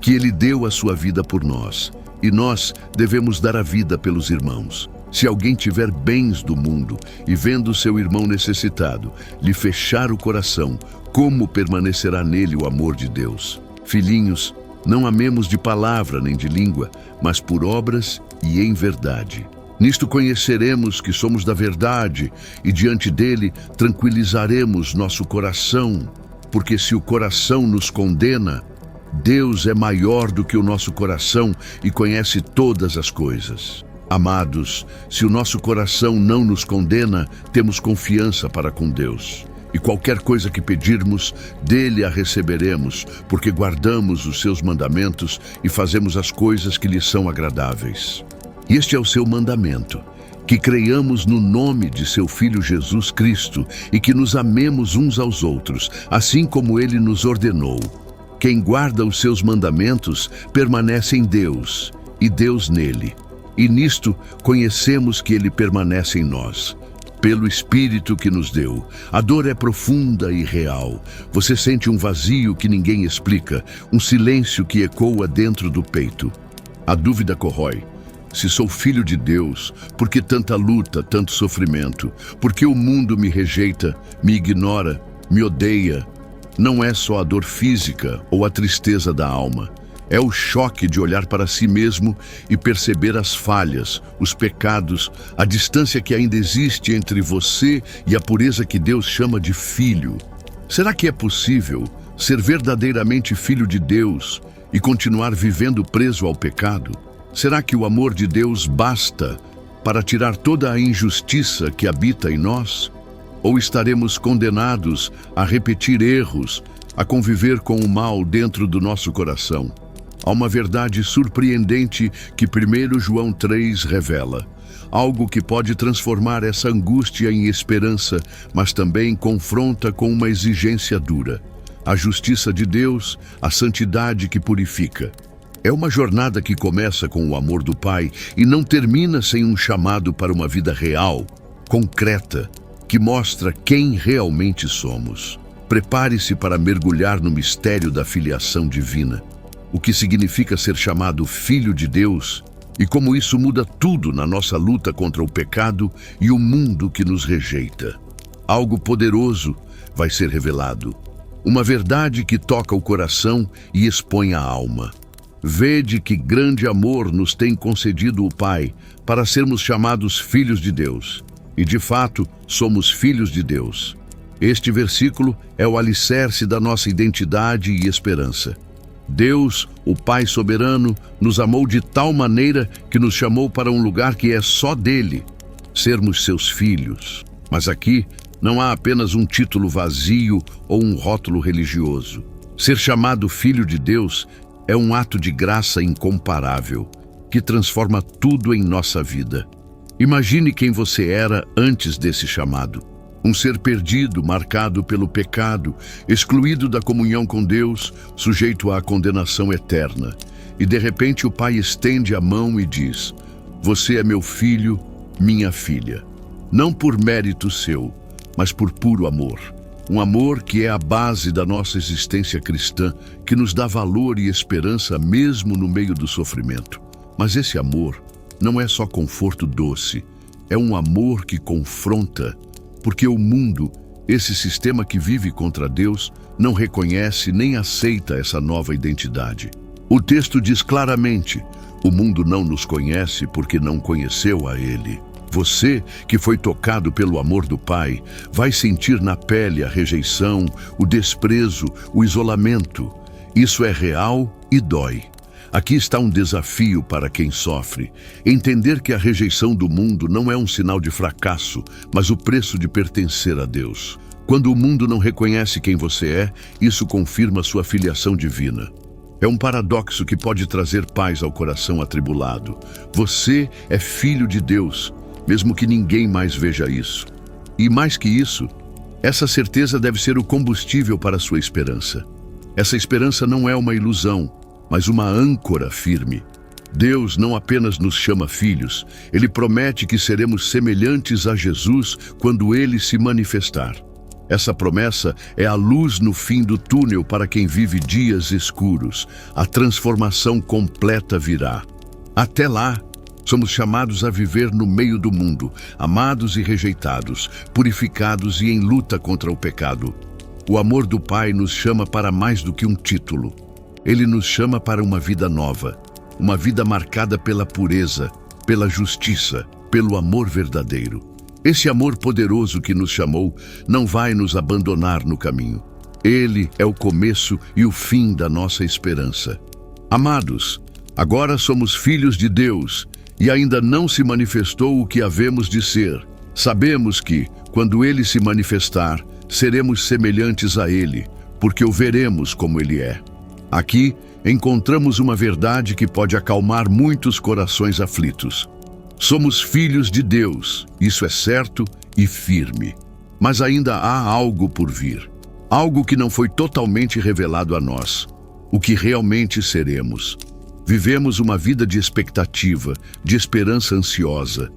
que ele deu a sua vida por nós, e nós devemos dar a vida pelos irmãos. Se alguém tiver bens do mundo e vendo seu irmão necessitado, lhe fechar o coração, como permanecerá nele o amor de Deus? Filhinhos, não amemos de palavra nem de língua, mas por obras e em verdade. Nisto conheceremos que somos da verdade e diante dele tranquilizaremos nosso coração, porque se o coração nos condena, Deus é maior do que o nosso coração e conhece todas as coisas. Amados, se o nosso coração não nos condena, temos confiança para com Deus. E qualquer coisa que pedirmos, dele a receberemos, porque guardamos os seus mandamentos e fazemos as coisas que lhe são agradáveis. Este é o seu mandamento, que creiamos no nome de seu Filho Jesus Cristo e que nos amemos uns aos outros, assim como ele nos ordenou. Quem guarda os seus mandamentos permanece em Deus, e Deus nele. E nisto conhecemos que ele permanece em nós, pelo Espírito que nos deu. A dor é profunda e real. Você sente um vazio que ninguém explica, um silêncio que ecoa dentro do peito. A dúvida corrói. Se sou filho de Deus, por que tanta luta, tanto sofrimento? Por que o mundo me rejeita, me ignora, me odeia? Não é só a dor física ou a tristeza da alma. É o choque de olhar para si mesmo e perceber as falhas, os pecados, a distância que ainda existe entre você e a pureza que Deus chama de filho. Será que é possível ser verdadeiramente filho de Deus e continuar vivendo preso ao pecado? Será que o amor de Deus basta para tirar toda a injustiça que habita em nós? Ou estaremos condenados a repetir erros, a conviver com o mal dentro do nosso coração? Há uma verdade surpreendente que 1 João 3 revela. Algo que pode transformar essa angústia em esperança, mas também confronta com uma exigência dura. A justiça de Deus, a santidade que purifica. É uma jornada que começa com o amor do Pai e não termina sem um chamado para uma vida real, concreta, que mostra quem realmente somos. Prepare-se para mergulhar no mistério da filiação divina. O que significa ser chamado Filho de Deus e como isso muda tudo na nossa luta contra o pecado e o mundo que nos rejeita. Algo poderoso vai ser revelado. Uma verdade que toca o coração e expõe a alma. Vede que grande amor nos tem concedido o Pai para sermos chamados filhos de Deus. E de fato, somos filhos de Deus. Este versículo é o alicerce da nossa identidade e esperança. Deus, o Pai soberano, nos amou de tal maneira que nos chamou para um lugar que é só dele, sermos seus filhos. Mas aqui não há apenas um título vazio ou um rótulo religioso. Ser chamado filho de Deus é um ato de graça incomparável, que transforma tudo em nossa vida. Imagine quem você era antes desse chamado. Um ser perdido, marcado pelo pecado, excluído da comunhão com Deus, sujeito à condenação eterna. E de repente o Pai estende a mão e diz: "Você é meu filho, minha filha." Não por mérito seu, mas por puro amor. Um amor que é a base da nossa existência cristã, que nos dá valor e esperança mesmo no meio do sofrimento. Mas esse amor não é só conforto doce, é um amor que confronta, porque o mundo, esse sistema que vive contra Deus, não reconhece nem aceita essa nova identidade. O texto diz claramente: o mundo não nos conhece porque não conheceu a Ele. Você, que foi tocado pelo amor do Pai, vai sentir na pele a rejeição, o desprezo, o isolamento. Isso é real e dói. Aqui está um desafio para quem sofre. Entender que a rejeição do mundo não é um sinal de fracasso, mas o preço de pertencer a Deus. Quando o mundo não reconhece quem você é, isso confirma sua filiação divina. É um paradoxo que pode trazer paz ao coração atribulado. Você é filho de Deus, mesmo que ninguém mais veja isso. E mais que isso, essa certeza deve ser o combustível para a sua esperança. Essa esperança não é uma ilusão, mas uma âncora firme. Deus não apenas nos chama filhos, Ele promete que seremos semelhantes a Jesus quando Ele se manifestar. Essa promessa é a luz no fim do túnel para quem vive dias escuros. A transformação completa virá. Até lá, somos chamados a viver no meio do mundo, amados e rejeitados, purificados e em luta contra o pecado. O amor do Pai nos chama para mais do que um título. Ele nos chama para uma vida nova, uma vida marcada pela pureza, pela justiça, pelo amor verdadeiro. Esse amor poderoso que nos chamou não vai nos abandonar no caminho. Ele é o começo e o fim da nossa esperança. Amados, agora somos filhos de Deus e ainda não se manifestou o que havemos de ser. Sabemos que, quando Ele se manifestar, seremos semelhantes a Ele, porque o veremos como Ele é. Aqui encontramos uma verdade que pode acalmar muitos corações aflitos. Somos filhos de Deus, isso é certo e firme. Mas ainda há algo por vir. Algo que não foi totalmente revelado a nós. O que realmente seremos. Vivemos uma vida de expectativa, de esperança ansiosa.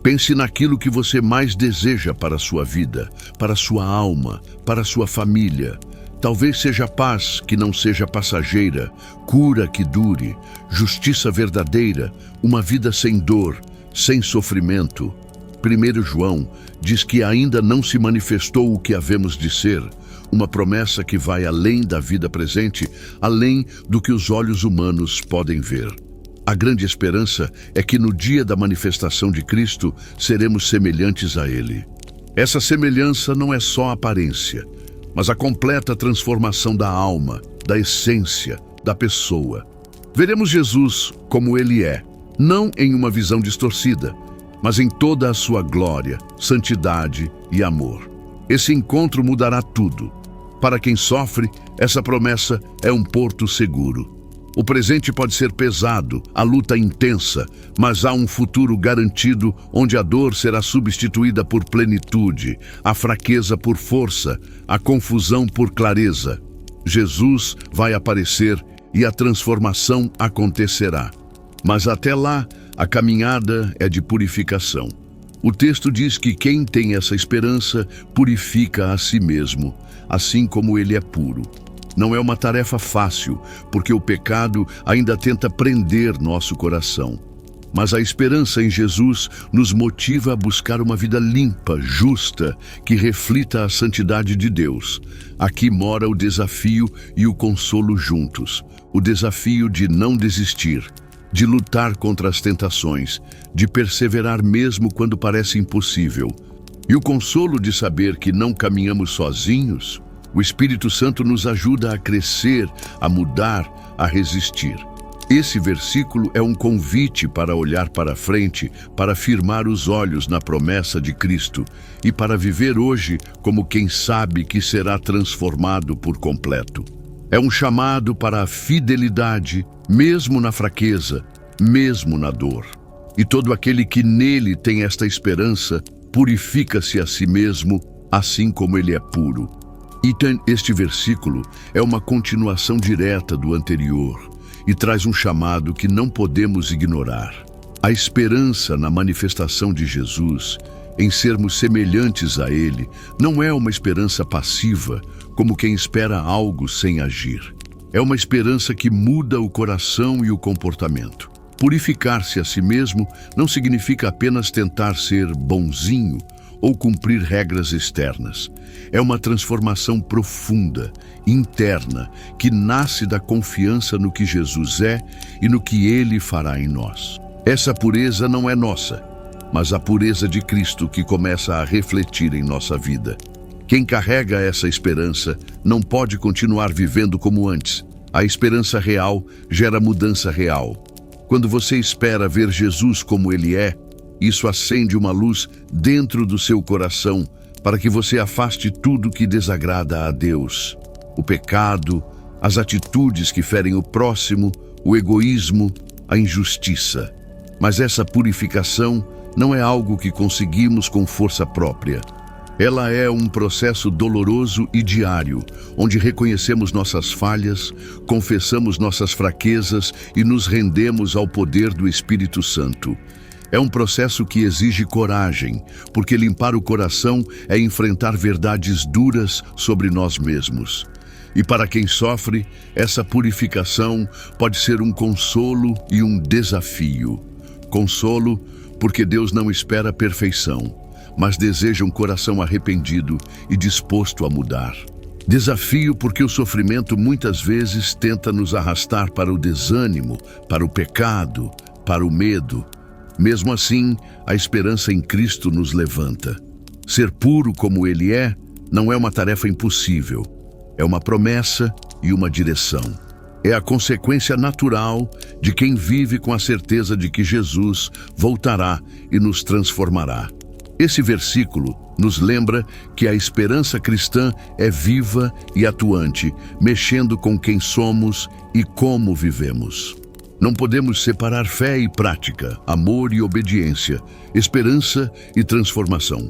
Pense naquilo que você mais deseja para a sua vida, para a sua alma, para a sua família. Talvez seja paz que não seja passageira, cura que dure, justiça verdadeira, uma vida sem dor, sem sofrimento. 1 João diz que ainda não se manifestou o que havemos de ser. uma promessa que vai além da vida presente, além do que os olhos humanos podem ver. A grande esperança é que no dia da manifestação de Cristo seremos semelhantes a Ele. Essa semelhança não é só aparência, mas a completa transformação da alma, da essência, da pessoa. Veremos Jesus como Ele é, não em uma visão distorcida, mas em toda a sua glória, santidade e amor. Esse encontro mudará tudo. Para quem sofre, essa promessa é um porto seguro. O presente pode ser pesado, a luta intensa, mas há um futuro garantido onde a dor será substituída por plenitude, a fraqueza por força, a confusão por clareza. Jesus vai aparecer e a transformação acontecerá. Mas até lá, a caminhada é de purificação. O texto diz que quem tem essa esperança purifica a si mesmo, assim como ele é puro. Não é uma tarefa fácil, porque o pecado ainda tenta prender nosso coração. Mas a esperança em Jesus nos motiva a buscar uma vida limpa, justa, que reflita a santidade de Deus. Aqui mora o desafio e o consolo juntos. O desafio de não desistir, de lutar contra as tentações, de perseverar mesmo quando parece impossível. E o consolo de saber que não caminhamos sozinhos. O Espírito Santo nos ajuda a crescer, a mudar, a resistir. Esse versículo é um convite para olhar para frente, para firmar os olhos na promessa de Cristo e para viver hoje como quem sabe que será transformado por completo. É um chamado para a fidelidade, mesmo na fraqueza, mesmo na dor. E todo aquele que nele tem esta esperança, purifica-se a si mesmo, assim como ele é puro. Este versículo é uma continuação direta do anterior e traz um chamado que não podemos ignorar. A esperança na manifestação de Jesus, em sermos semelhantes a Ele, não é uma esperança passiva, como quem espera algo sem agir. É uma esperança que muda o coração e o comportamento. Purificar-se a si mesmo não significa apenas tentar ser bonzinho ou cumprir regras externas. É uma transformação profunda, interna, que nasce da confiança no que Jesus é e no que Ele fará em nós. Essa pureza não é nossa, mas a pureza de Cristo que começa a refletir em nossa vida. Quem carrega essa esperança não pode continuar vivendo como antes. A esperança real gera mudança real. Quando você espera ver Jesus como Ele é, isso acende uma luz dentro do seu coração para que você afaste tudo que desagrada a Deus. O pecado, as atitudes que ferem o próximo, o egoísmo, a injustiça. Mas essa purificação não é algo que conseguimos com força própria. Ela é um processo doloroso e diário, onde reconhecemos nossas falhas, confessamos nossas fraquezas e nos rendemos ao poder do Espírito Santo. É um processo que exige coragem, porque limpar o coração é enfrentar verdades duras sobre nós mesmos. E para quem sofre, essa purificação pode ser um consolo e um desafio. Consolo, porque Deus não espera a perfeição, mas deseja um coração arrependido e disposto a mudar. Desafio, porque o sofrimento muitas vezes tenta nos arrastar para o desânimo, para o pecado, para o medo. Mesmo assim, a esperança em Cristo nos levanta. Ser puro como Ele é, não é uma tarefa impossível. É uma promessa e uma direção. É a consequência natural de quem vive com a certeza de que Jesus voltará e nos transformará. Esse versículo nos lembra que a esperança cristã é viva e atuante, mexendo com quem somos e como vivemos. Não podemos separar fé e prática, amor e obediência, esperança e transformação.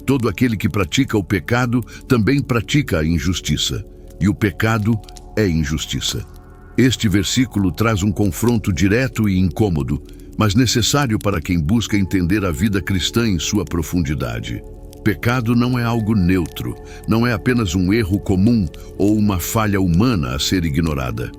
Todo aquele que pratica o pecado também pratica a injustiça, e o pecado é injustiça. Este versículo traz um confronto direto e incômodo, mas necessário para quem busca entender a vida cristã em sua profundidade. Pecado não é algo neutro, não é apenas um erro comum ou uma falha humana a ser ignorada.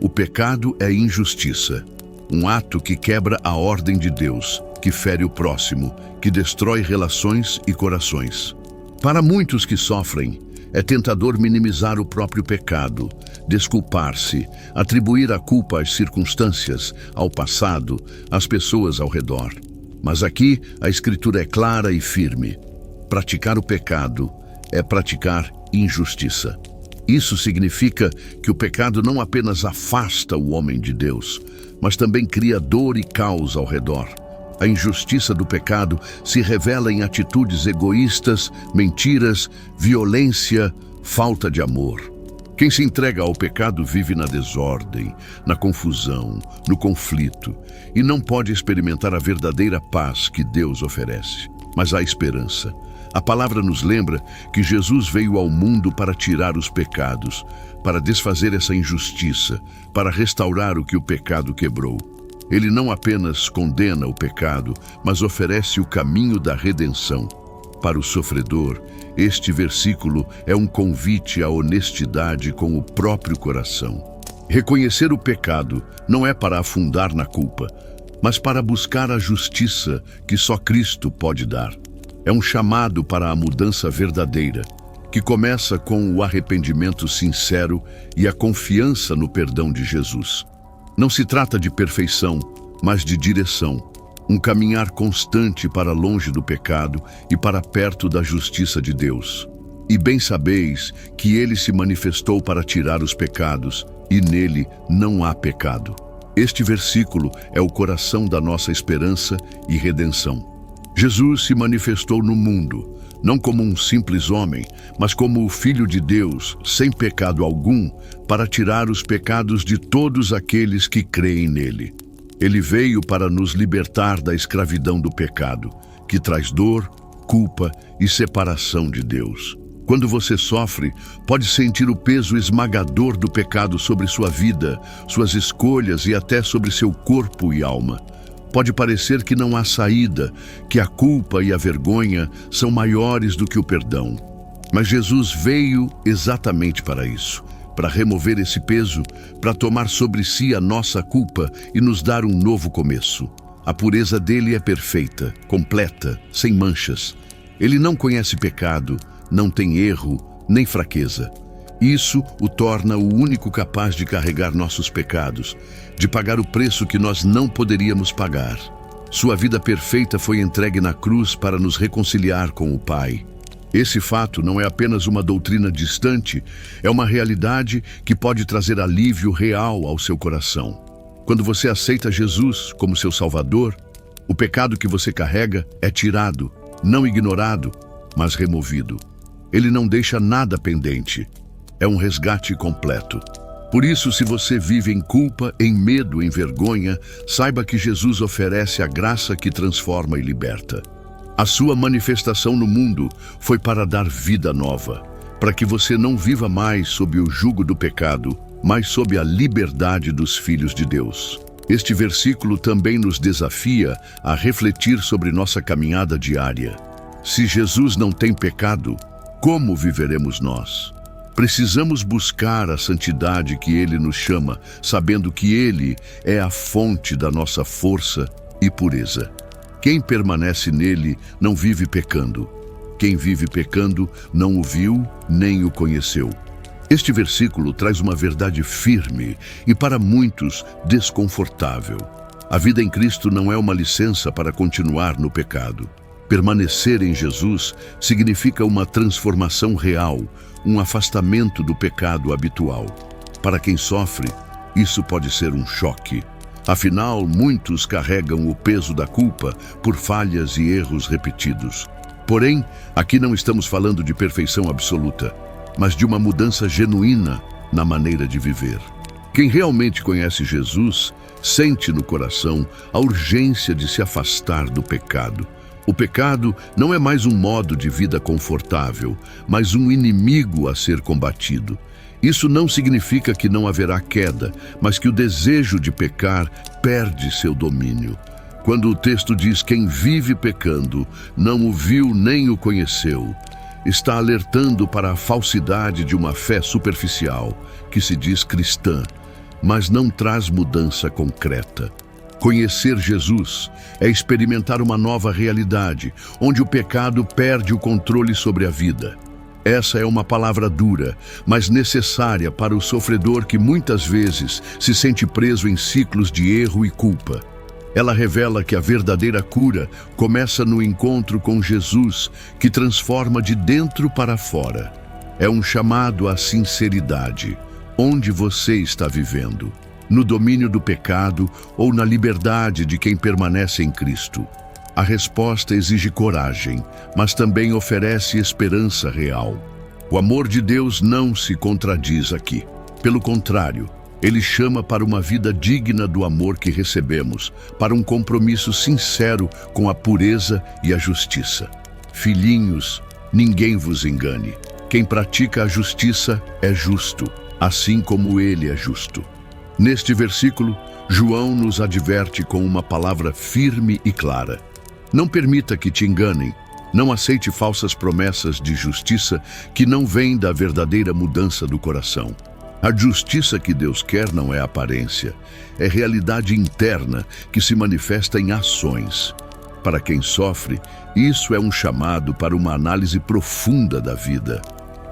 O pecado é injustiça, um ato que quebra a ordem de Deus, que fere o próximo, que destrói relações e corações. Para muitos que sofrem, É tentador minimizar o próprio pecado, desculpar-se, atribuir a culpa às circunstâncias, ao passado, às pessoas ao redor. Mas aqui a Escritura é clara e firme. Praticar o pecado é praticar injustiça. Isso significa que o pecado não apenas afasta o homem de Deus, mas também cria dor e caos ao redor. A injustiça do pecado se revela em atitudes egoístas, mentiras, violência, falta de amor. Quem se entrega ao pecado vive na desordem, na confusão, no conflito, e não pode experimentar a verdadeira paz que Deus oferece. Mas há esperança. A palavra nos lembra que Jesus veio ao mundo para tirar os pecados, para desfazer essa injustiça, para restaurar o que o pecado quebrou. Ele não apenas condena o pecado, mas oferece o caminho da redenção. Para o sofredor, este versículo é um convite à honestidade com o próprio coração. Reconhecer o pecado não é para afundar na culpa, mas para buscar a justiça que só Cristo pode dar. É um chamado para a mudança verdadeira, que começa com o arrependimento sincero e a confiança no perdão de Jesus. Não se trata de perfeição, mas de direção, um caminhar constante para longe do pecado e para perto da justiça de Deus. E bem sabeis que ele se manifestou para tirar os pecados, e nele não há pecado. Este versículo é o coração da nossa esperança e redenção. Jesus se manifestou no mundo, não como um simples homem, mas como o Filho de Deus, sem pecado algum, para tirar os pecados de todos aqueles que creem nele. Ele veio para nos libertar da escravidão do pecado, que traz dor, culpa e separação de Deus. Quando você sofre, pode sentir o peso esmagador do pecado sobre sua vida, suas escolhas e até sobre seu corpo e alma. Pode parecer que não há saída, que a culpa e a vergonha são maiores do que o perdão. Mas Jesus veio exatamente para isso, para remover esse peso, para tomar sobre si a nossa culpa e nos dar um novo começo. A pureza dele é perfeita, completa, sem manchas. Ele não conhece pecado, não tem erro, nem fraqueza. Isso o torna o único capaz de carregar nossos pecados, de pagar o preço que nós não poderíamos pagar. Sua vida perfeita foi entregue na cruz para nos reconciliar com o Pai. Esse fato não é apenas uma doutrina distante, é uma realidade que pode trazer alívio real ao seu coração. Quando você aceita Jesus como seu Salvador, o pecado que você carrega é tirado, não ignorado, mas removido. Ele não deixa nada pendente. É um resgate completo. Por isso, se você vive em culpa, em medo, em vergonha, saiba que Jesus oferece a graça que transforma e liberta. A sua manifestação no mundo foi para dar vida nova, para que você não viva mais sob o jugo do pecado, mas sob a liberdade dos filhos de Deus. Este versículo também nos desafia a refletir sobre nossa caminhada diária. Se Jesus não tem pecado, como viveremos nós? Precisamos buscar a santidade que Ele nos chama, sabendo que Ele é a fonte da nossa força e pureza. Quem permanece nele não vive pecando. Quem vive pecando não o viu nem o conheceu. Este versículo traz uma verdade firme e para muitos desconfortável. A vida em Cristo não é uma licença para continuar no pecado. Permanecer em Jesus significa uma transformação real, um afastamento do pecado habitual. Para quem sofre, isso pode ser um choque. Afinal, muitos carregam o peso da culpa por falhas e erros repetidos. Porém, aqui não estamos falando de perfeição absoluta, mas de uma mudança genuína na maneira de viver. Quem realmente conhece Jesus sente no coração a urgência de se afastar do pecado. O pecado não é mais um modo de vida confortável, mas um inimigo a ser combatido. Isso não significa que não haverá queda, mas que o desejo de pecar perde seu domínio. Quando o texto diz quem vive pecando não o viu nem o conheceu, está alertando para a falsidade de uma fé superficial, que se diz cristã, mas não traz mudança concreta. Conhecer Jesus é experimentar uma nova realidade, onde o pecado perde o controle sobre a vida. Essa é uma palavra dura, mas necessária para o sofredor que muitas vezes se sente preso em ciclos de erro e culpa. Ela revela que a verdadeira cura começa no encontro com Jesus, que transforma de dentro para fora. É um chamado à sinceridade. Onde você está vivendo? No domínio do pecado ou na liberdade de quem permanece em Cristo? A resposta exige coragem, mas também oferece esperança real. O amor de Deus não se contradiz aqui. Pelo contrário, Ele chama para uma vida digna do amor que recebemos, para um compromisso sincero com a pureza e a justiça. Filhinhos, ninguém vos engane. Quem pratica a justiça é justo, assim como Ele é justo. Neste versículo, João nos adverte com uma palavra firme e clara. Não permita que te enganem. Não aceite falsas promessas de justiça que não vêm da verdadeira mudança do coração. A justiça que Deus quer não é aparência, é realidade interna que se manifesta em ações. Para quem sofre, isso é um chamado para uma análise profunda da vida.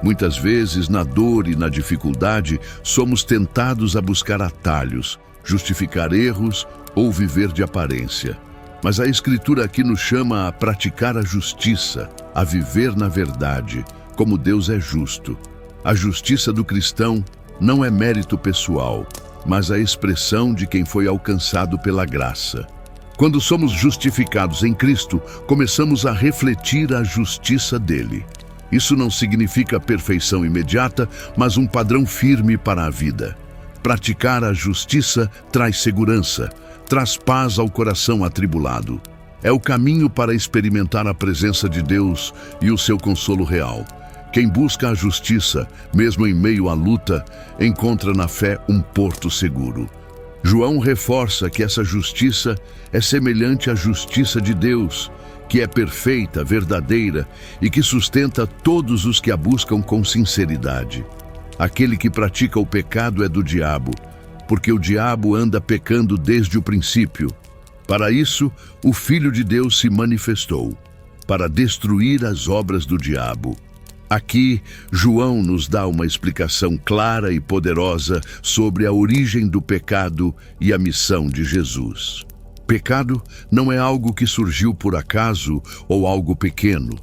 Muitas vezes, na dor e na dificuldade, somos tentados a buscar atalhos, justificar erros ou viver de aparência. Mas a Escritura aqui nos chama a praticar a justiça, a viver na verdade, como Deus é justo. A justiça do cristão não é mérito pessoal, mas a expressão de quem foi alcançado pela graça. Quando somos justificados em Cristo, começamos a refletir a justiça dele. Isso não significa perfeição imediata, mas um padrão firme para a vida. Praticar a justiça traz segurança, traz paz ao coração atribulado. É o caminho para experimentar a presença de Deus e o seu consolo real. Quem busca a justiça, mesmo em meio à luta, encontra na fé um porto seguro. João reforça que essa justiça é semelhante à justiça de Deus, que é perfeita, verdadeira e que sustenta todos os que a buscam com sinceridade. Aquele que pratica o pecado é do diabo, porque o diabo anda pecando desde o princípio. Para isso, o Filho de Deus se manifestou, para destruir as obras do diabo. Aqui, João nos dá uma explicação clara e poderosa sobre a origem do pecado e a missão de Jesus. Pecado não é algo que surgiu por acaso ou algo pequeno.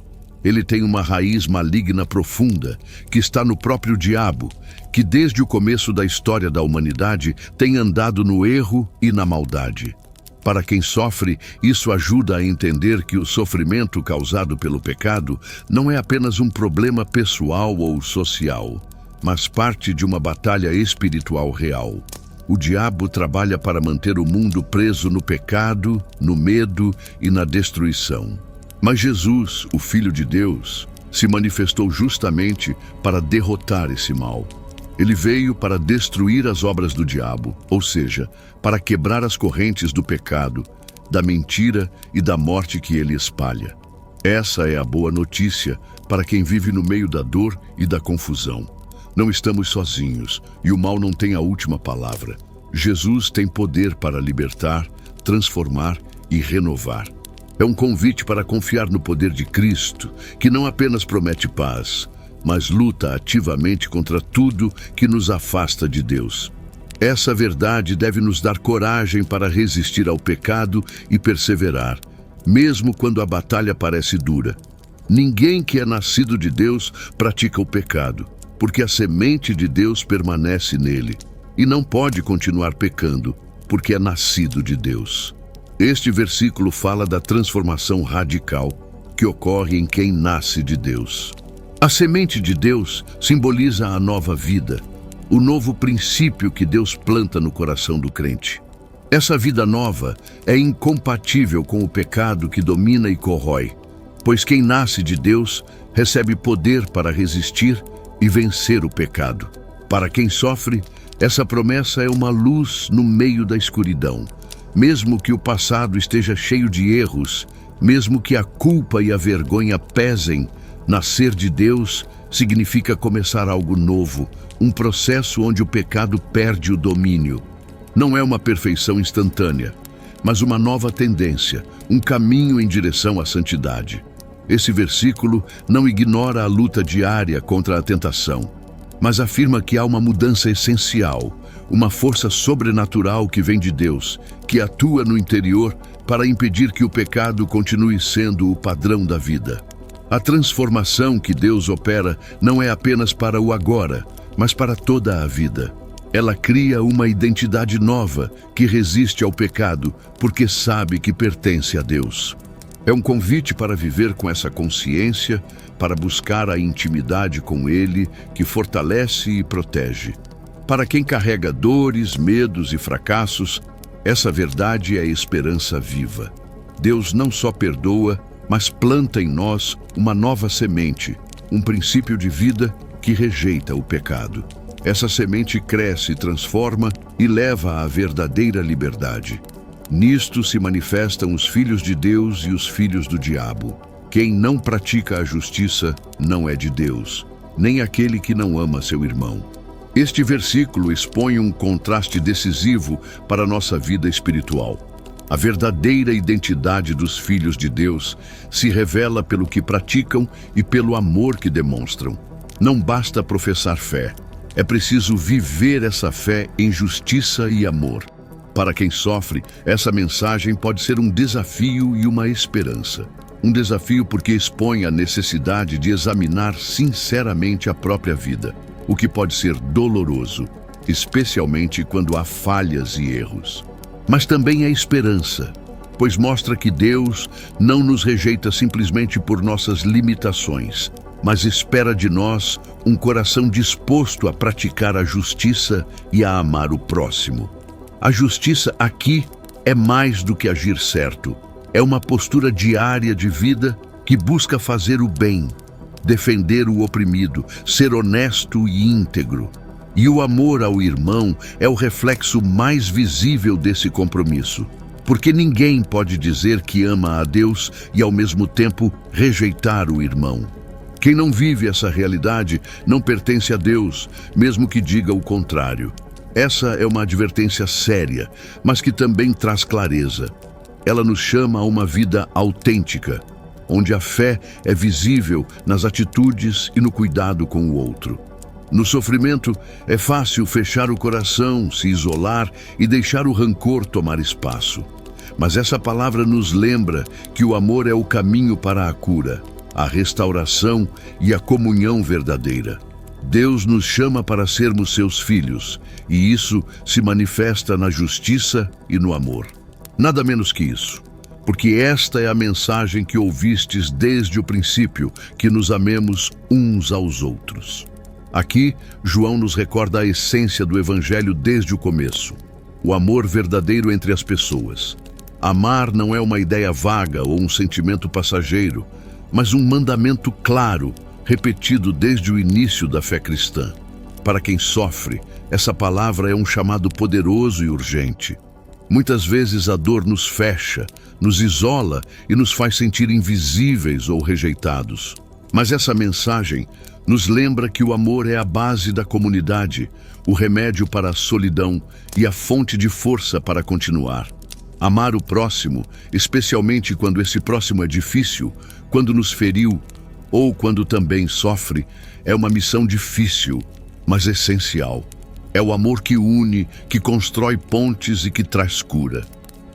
Ele tem uma raiz maligna profunda, que está no próprio diabo, que desde o começo da história da humanidade tem andado no erro e na maldade. Para quem sofre, isso ajuda a entender que o sofrimento causado pelo pecado não é apenas um problema pessoal ou social, mas parte de uma batalha espiritual real. O diabo trabalha para manter o mundo preso no pecado, no medo e na destruição. Mas Jesus, o Filho de Deus, se manifestou justamente para derrotar esse mal. Ele veio para destruir as obras do diabo, ou seja, para quebrar as correntes do pecado, da mentira e da morte que ele espalha. Essa é a boa notícia para quem vive no meio da dor e da confusão. Não estamos sozinhos e o mal não tem a última palavra. Jesus tem poder para libertar, transformar e renovar. É um convite para confiar no poder de Cristo, que não apenas promete paz, mas luta ativamente contra tudo que nos afasta de Deus. Essa verdade deve nos dar coragem para resistir ao pecado e perseverar, mesmo quando a batalha parece dura. Ninguém que é nascido de Deus pratica o pecado, porque a semente de Deus permanece nele, e não pode continuar pecando, porque é nascido de Deus. Este versículo fala da transformação radical que ocorre em quem nasce de Deus. A semente de Deus simboliza a nova vida, o novo princípio que Deus planta no coração do crente. Essa vida nova é incompatível com o pecado que domina e corrói, pois quem nasce de Deus recebe poder para resistir e vencer o pecado. Para quem sofre, essa promessa é uma luz no meio da escuridão. Mesmo que o passado esteja cheio de erros, mesmo que a culpa e a vergonha pesem, nascer de Deus significa começar algo novo, um processo onde o pecado perde o domínio. Não é uma perfeição instantânea, mas uma nova tendência, um caminho em direção à santidade. Esse versículo não ignora a luta diária contra a tentação, mas afirma que há uma mudança essencial, uma força sobrenatural que vem de Deus, que atua no interior para impedir que o pecado continue sendo o padrão da vida. A transformação que Deus opera não é apenas para o agora, mas para toda a vida. Ela cria uma identidade nova que resiste ao pecado porque sabe que pertence a Deus. É um convite para viver com essa consciência, para buscar a intimidade com Ele, que fortalece e protege. Para quem carrega dores, medos e fracassos, essa verdade é esperança viva. Deus não só perdoa, mas planta em nós uma nova semente, um princípio de vida que rejeita o pecado. Essa semente cresce, transforma e leva à verdadeira liberdade. Nisto se manifestam os filhos de Deus e os filhos do diabo. Quem não pratica a justiça não é de Deus, nem aquele que não ama seu irmão. Este versículo expõe um contraste decisivo para a nossa vida espiritual. A verdadeira identidade dos filhos de Deus se revela pelo que praticam e pelo amor que demonstram. Não basta professar fé, é preciso viver essa fé em justiça e amor. Para quem sofre, essa mensagem pode ser um desafio e uma esperança. Um desafio porque expõe a necessidade de examinar sinceramente a própria vida, o que pode ser doloroso, especialmente quando há falhas e erros. Mas também é esperança, pois mostra que Deus não nos rejeita simplesmente por nossas limitações, mas espera de nós um coração disposto a praticar a justiça e a amar o próximo. A justiça aqui é mais do que agir certo. É uma postura diária de vida que busca fazer o bem, defender o oprimido, ser honesto e íntegro. E o amor ao irmão é o reflexo mais visível desse compromisso. Porque ninguém pode dizer que ama a Deus e ao mesmo tempo rejeitar o irmão. Quem não vive essa realidade não pertence a Deus, mesmo que diga o contrário. Essa é uma advertência séria, mas que também traz clareza. Ela nos chama a uma vida autêntica, onde a fé é visível nas atitudes e no cuidado com o outro. No sofrimento, é fácil fechar o coração, se isolar e deixar o rancor tomar espaço. Mas essa palavra nos lembra que o amor é o caminho para a cura, a restauração e a comunhão verdadeira. Deus nos chama para sermos seus filhos, e isso se manifesta na justiça e no amor. Nada menos que isso, porque esta é a mensagem que ouvistes desde o princípio, que nos amemos uns aos outros. Aqui, João nos recorda a essência do Evangelho desde o começo, o amor verdadeiro entre as pessoas. Amar não é uma ideia vaga ou um sentimento passageiro, mas um mandamento claro, repetido desde o início da fé cristã. Para quem sofre, essa palavra é um chamado poderoso e urgente. Muitas vezes a dor nos fecha, nos isola e nos faz sentir invisíveis ou rejeitados. Mas essa mensagem nos lembra que o amor é a base da comunidade, o remédio para a solidão e a fonte de força para continuar. Amar o próximo, especialmente quando esse próximo é difícil, quando nos feriu ou quando também sofre, é uma missão difícil, mas essencial. É o amor que une, que constrói pontes e que traz cura.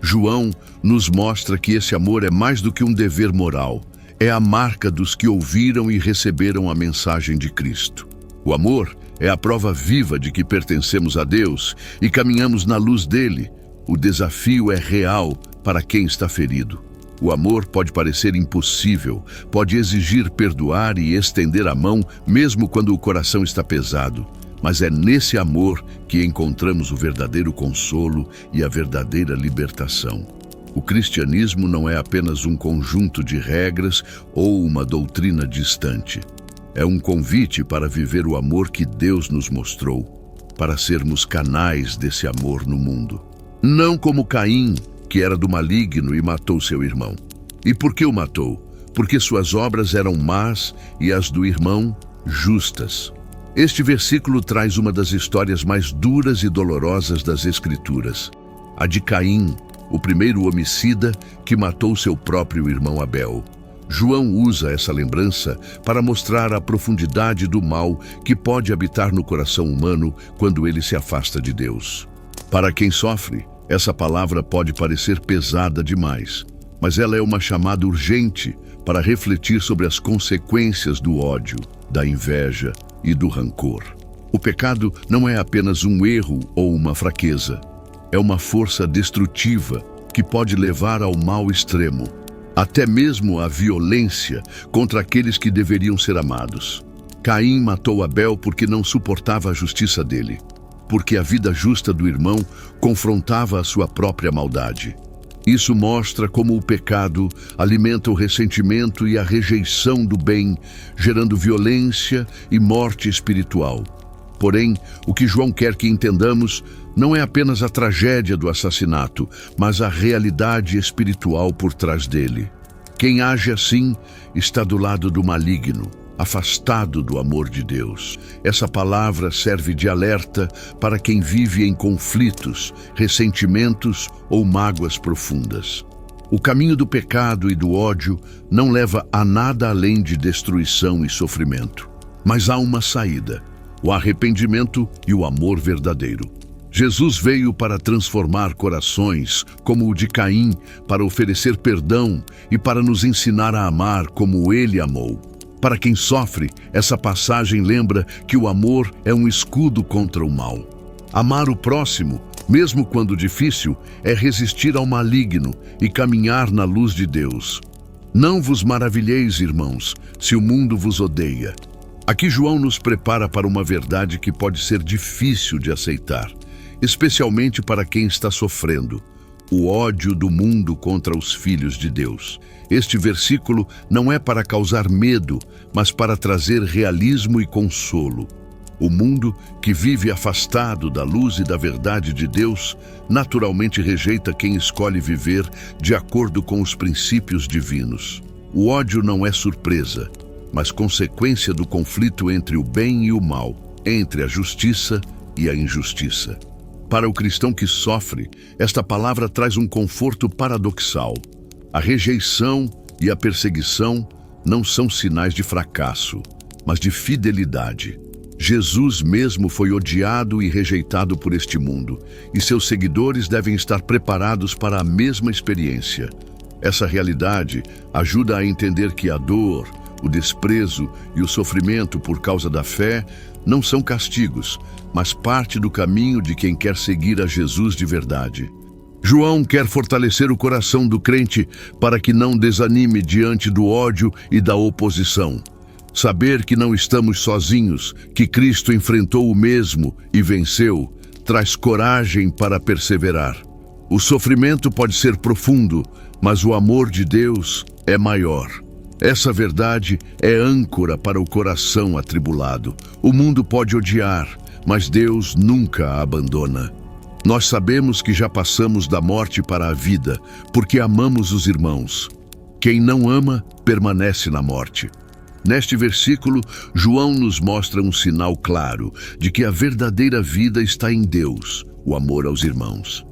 João nos mostra que esse amor é mais do que um dever moral. É a marca dos que ouviram e receberam a mensagem de Cristo. O amor é a prova viva de que pertencemos a Deus e caminhamos na luz dele. O desafio é real para quem está ferido. O amor pode parecer impossível, pode exigir perdoar e estender a mão mesmo quando o coração está pesado. Mas é nesse amor que encontramos o verdadeiro consolo e a verdadeira libertação. O cristianismo não é apenas um conjunto de regras ou uma doutrina distante. É um convite para viver o amor que Deus nos mostrou, para sermos canais desse amor no mundo. Não como Caim, que era do maligno e matou seu irmão. E por que o matou? Porque suas obras eram más e as do irmão justas. Este versículo traz uma das histórias mais duras e dolorosas das Escrituras. A de Caim, o primeiro homicida que matou seu próprio irmão Abel. João usa essa lembrança para mostrar a profundidade do mal que pode habitar no coração humano quando ele se afasta de Deus. Para quem sofre, essa palavra pode parecer pesada demais, mas ela é uma chamada urgente para refletir sobre as consequências do ódio, da inveja e do rancor. O pecado não é apenas um erro ou uma fraqueza. É uma força destrutiva que pode levar ao mal extremo, até mesmo à violência contra aqueles que deveriam ser amados. Caim matou Abel porque não suportava a justiça dele, porque a vida justa do irmão confrontava a sua própria maldade. Isso mostra como o pecado alimenta o ressentimento e a rejeição do bem, gerando violência e morte espiritual. Porém, o que João quer que entendamos não é apenas a tragédia do assassinato, mas a realidade espiritual por trás dele. Quem age assim está do lado do maligno, afastado do amor de Deus. Essa palavra serve de alerta para quem vive em conflitos, ressentimentos ou mágoas profundas. O caminho do pecado e do ódio não leva a nada além de destruição e sofrimento. Mas há uma saída: o arrependimento e o amor verdadeiro. Jesus veio para transformar corações, como o de Caim, para oferecer perdão e para nos ensinar a amar como ele amou. Para quem sofre, essa passagem lembra que o amor é um escudo contra o mal. Amar o próximo, mesmo quando difícil, é resistir ao maligno e caminhar na luz de Deus. Não vos maravilheis, irmãos, se o mundo vos odeia. Aqui João nos prepara para uma verdade que pode ser difícil de aceitar, especialmente para quem está sofrendo: o ódio do mundo contra os filhos de Deus. Este versículo não é para causar medo, mas para trazer realismo e consolo. O mundo, que vive afastado da luz e da verdade de Deus, naturalmente rejeita quem escolhe viver de acordo com os princípios divinos. O ódio não é surpresa, mas consequência do conflito entre o bem e o mal, entre a justiça e a injustiça. Para o cristão que sofre, esta palavra traz um conforto paradoxal. A rejeição e a perseguição não são sinais de fracasso, mas de fidelidade. Jesus mesmo foi odiado e rejeitado por este mundo, e seus seguidores devem estar preparados para a mesma experiência. Essa realidade ajuda a entender que a dor, o desprezo e o sofrimento por causa da fé não são castigos, mas parte do caminho de quem quer seguir a Jesus de verdade. João quer fortalecer o coração do crente para que não desanime diante do ódio e da oposição. Saber que não estamos sozinhos, que Cristo enfrentou o mesmo e venceu, traz coragem para perseverar. O sofrimento pode ser profundo, mas o amor de Deus é maior. Essa verdade é âncora para o coração atribulado. O mundo pode odiar, mas Deus nunca a abandona. Nós sabemos que já passamos da morte para a vida, porque amamos os irmãos. Quem não ama, permanece na morte. Neste versículo, João nos mostra um sinal claro de que a verdadeira vida está em Deus, o amor aos irmãos.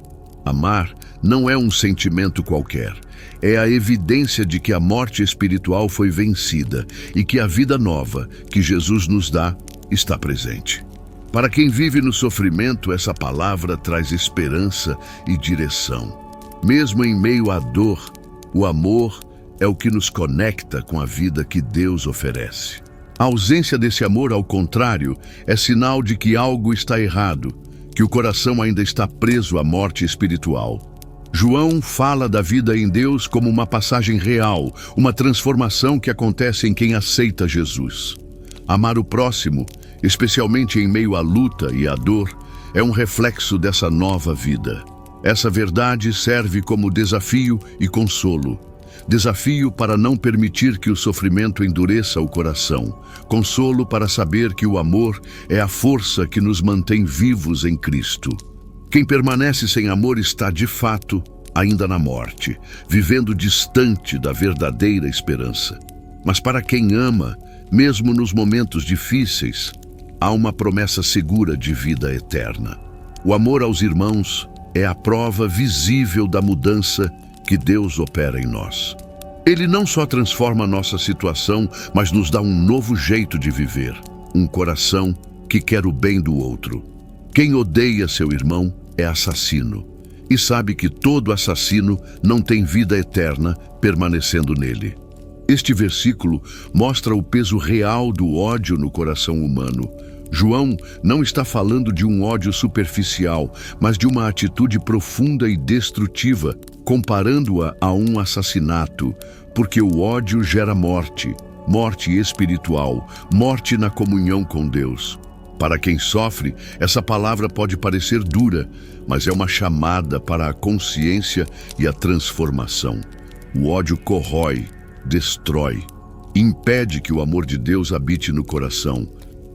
Amar não é um sentimento qualquer. É a evidência de que a morte espiritual foi vencida e que a vida nova que Jesus nos dá está presente. Para quem vive no sofrimento, essa palavra traz esperança e direção. Mesmo em meio à dor, o amor é o que nos conecta com a vida que Deus oferece. A ausência desse amor, ao contrário, é sinal de que algo está errado, que o coração ainda está preso à morte espiritual. João fala da vida em Deus como uma passagem real, uma transformação que acontece em quem aceita Jesus. Amar o próximo, especialmente em meio à luta e à dor, é um reflexo dessa nova vida. Essa verdade serve como desafio e consolo. Desafio para não permitir que o sofrimento endureça o coração. Consolo para saber que o amor é a força que nos mantém vivos em Cristo. Quem permanece sem amor está, de fato, ainda na morte, vivendo distante da verdadeira esperança. Mas para quem ama, mesmo nos momentos difíceis, há uma promessa segura de vida eterna. O amor aos irmãos é a prova visível da mudança que Deus opera em nós. Ele não só transforma nossa situação, mas nos dá um novo jeito de viver. Um coração que quer o bem do outro. Quem odeia seu irmão é assassino. E sabe que todo assassino não tem vida eterna permanecendo nele. Este versículo mostra o peso real do ódio no coração humano. João não está falando de um ódio superficial, mas de uma atitude profunda e destrutiva, comparando-a a um assassinato, porque o ódio gera morte, morte espiritual, morte na comunhão com Deus. Para quem sofre, essa palavra pode parecer dura, mas é uma chamada para a consciência e a transformação. O ódio corrói, destrói, impede que o amor de Deus habite no coração.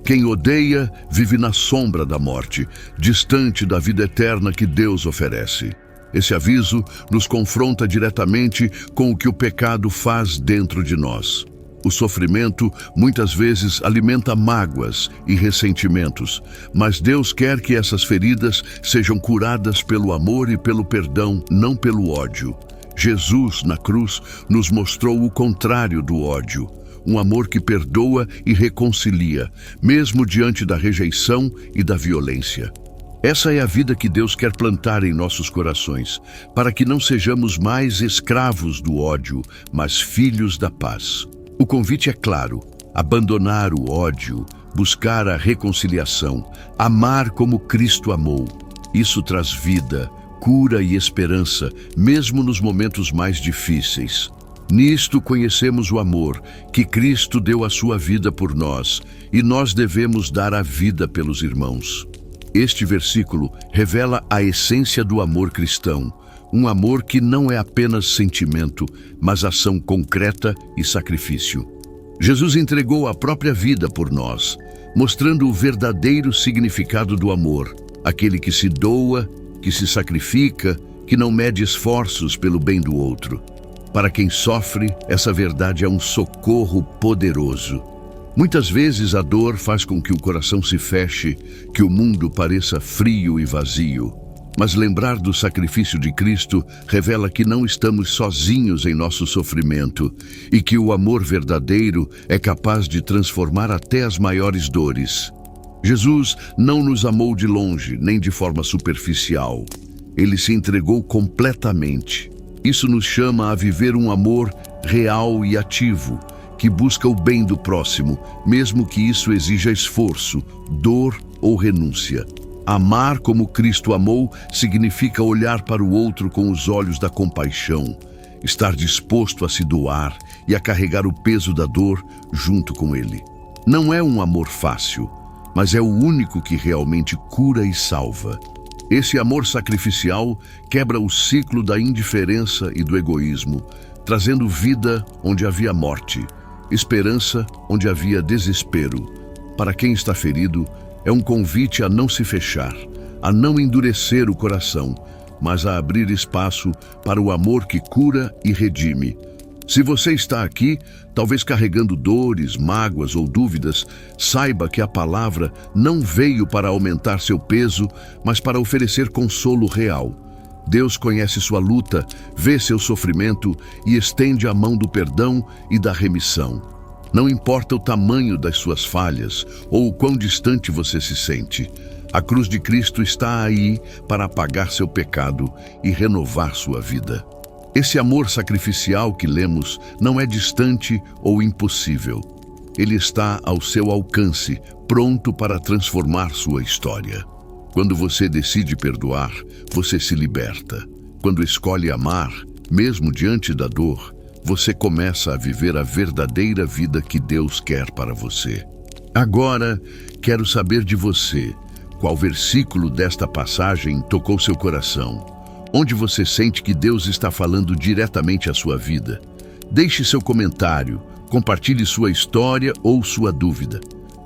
Quem odeia vive na sombra da morte, distante da vida eterna que Deus oferece. Esse aviso nos confronta diretamente com o que o pecado faz dentro de nós. O sofrimento muitas vezes alimenta mágoas e ressentimentos, mas Deus quer que essas feridas sejam curadas pelo amor e pelo perdão, não pelo ódio. Jesus, na cruz, nos mostrou o contrário do ódio. Um amor que perdoa e reconcilia, mesmo diante da rejeição e da violência. Essa é a vida que Deus quer plantar em nossos corações, para que não sejamos mais escravos do ódio, mas filhos da paz. O convite é claro: abandonar o ódio, buscar a reconciliação, amar como Cristo amou. Isso traz vida, cura e esperança, mesmo nos momentos mais difíceis. Nisto conhecemos o amor, que Cristo deu a sua vida por nós, e nós devemos dar a vida pelos irmãos. Este versículo revela a essência do amor cristão, um amor que não é apenas sentimento, mas ação concreta e sacrifício. Jesus entregou a própria vida por nós, mostrando o verdadeiro significado do amor, aquele que se doa, que se sacrifica, que não mede esforços pelo bem do outro. Para quem sofre, essa verdade é um socorro poderoso. Muitas vezes a dor faz com que o coração se feche, que o mundo pareça frio e vazio. Mas lembrar do sacrifício de Cristo revela que não estamos sozinhos em nosso sofrimento e que o amor verdadeiro é capaz de transformar até as maiores dores. Jesus não nos amou de longe, nem de forma superficial. Ele se entregou completamente. Isso nos chama a viver um amor real e ativo, que busca o bem do próximo, mesmo que isso exija esforço, dor ou renúncia. Amar como Cristo amou significa olhar para o outro com os olhos da compaixão, estar disposto a se doar e a carregar o peso da dor junto com ele. Não é um amor fácil, mas é o único que realmente cura e salva. Esse amor sacrificial quebra o ciclo da indiferença e do egoísmo, trazendo vida onde havia morte, esperança onde havia desespero. Para quem está ferido, é um convite a não se fechar, a não endurecer o coração, mas a abrir espaço para o amor que cura e redime. Se você está aqui, talvez carregando dores, mágoas ou dúvidas, saiba que a palavra não veio para aumentar seu peso, mas para oferecer consolo real. Deus conhece sua luta, vê seu sofrimento e estende a mão do perdão e da remissão. Não importa o tamanho das suas falhas ou o quão distante você se sente, a cruz de Cristo está aí para apagar seu pecado e renovar sua vida. Esse amor sacrificial que lemos não é distante ou impossível. Ele está ao seu alcance, pronto para transformar sua história. Quando você decide perdoar, você se liberta. Quando escolhe amar, mesmo diante da dor, você começa a viver a verdadeira vida que Deus quer para você. Agora, quero saber de você, qual versículo desta passagem tocou seu coração? Onde você sente que Deus está falando diretamente à sua vida? Deixe seu comentário, compartilhe sua história ou sua dúvida.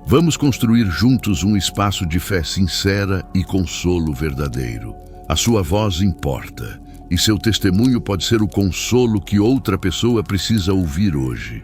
Vamos construir juntos um espaço de fé sincera e consolo verdadeiro. A sua voz importa, e seu testemunho pode ser o consolo que outra pessoa precisa ouvir hoje.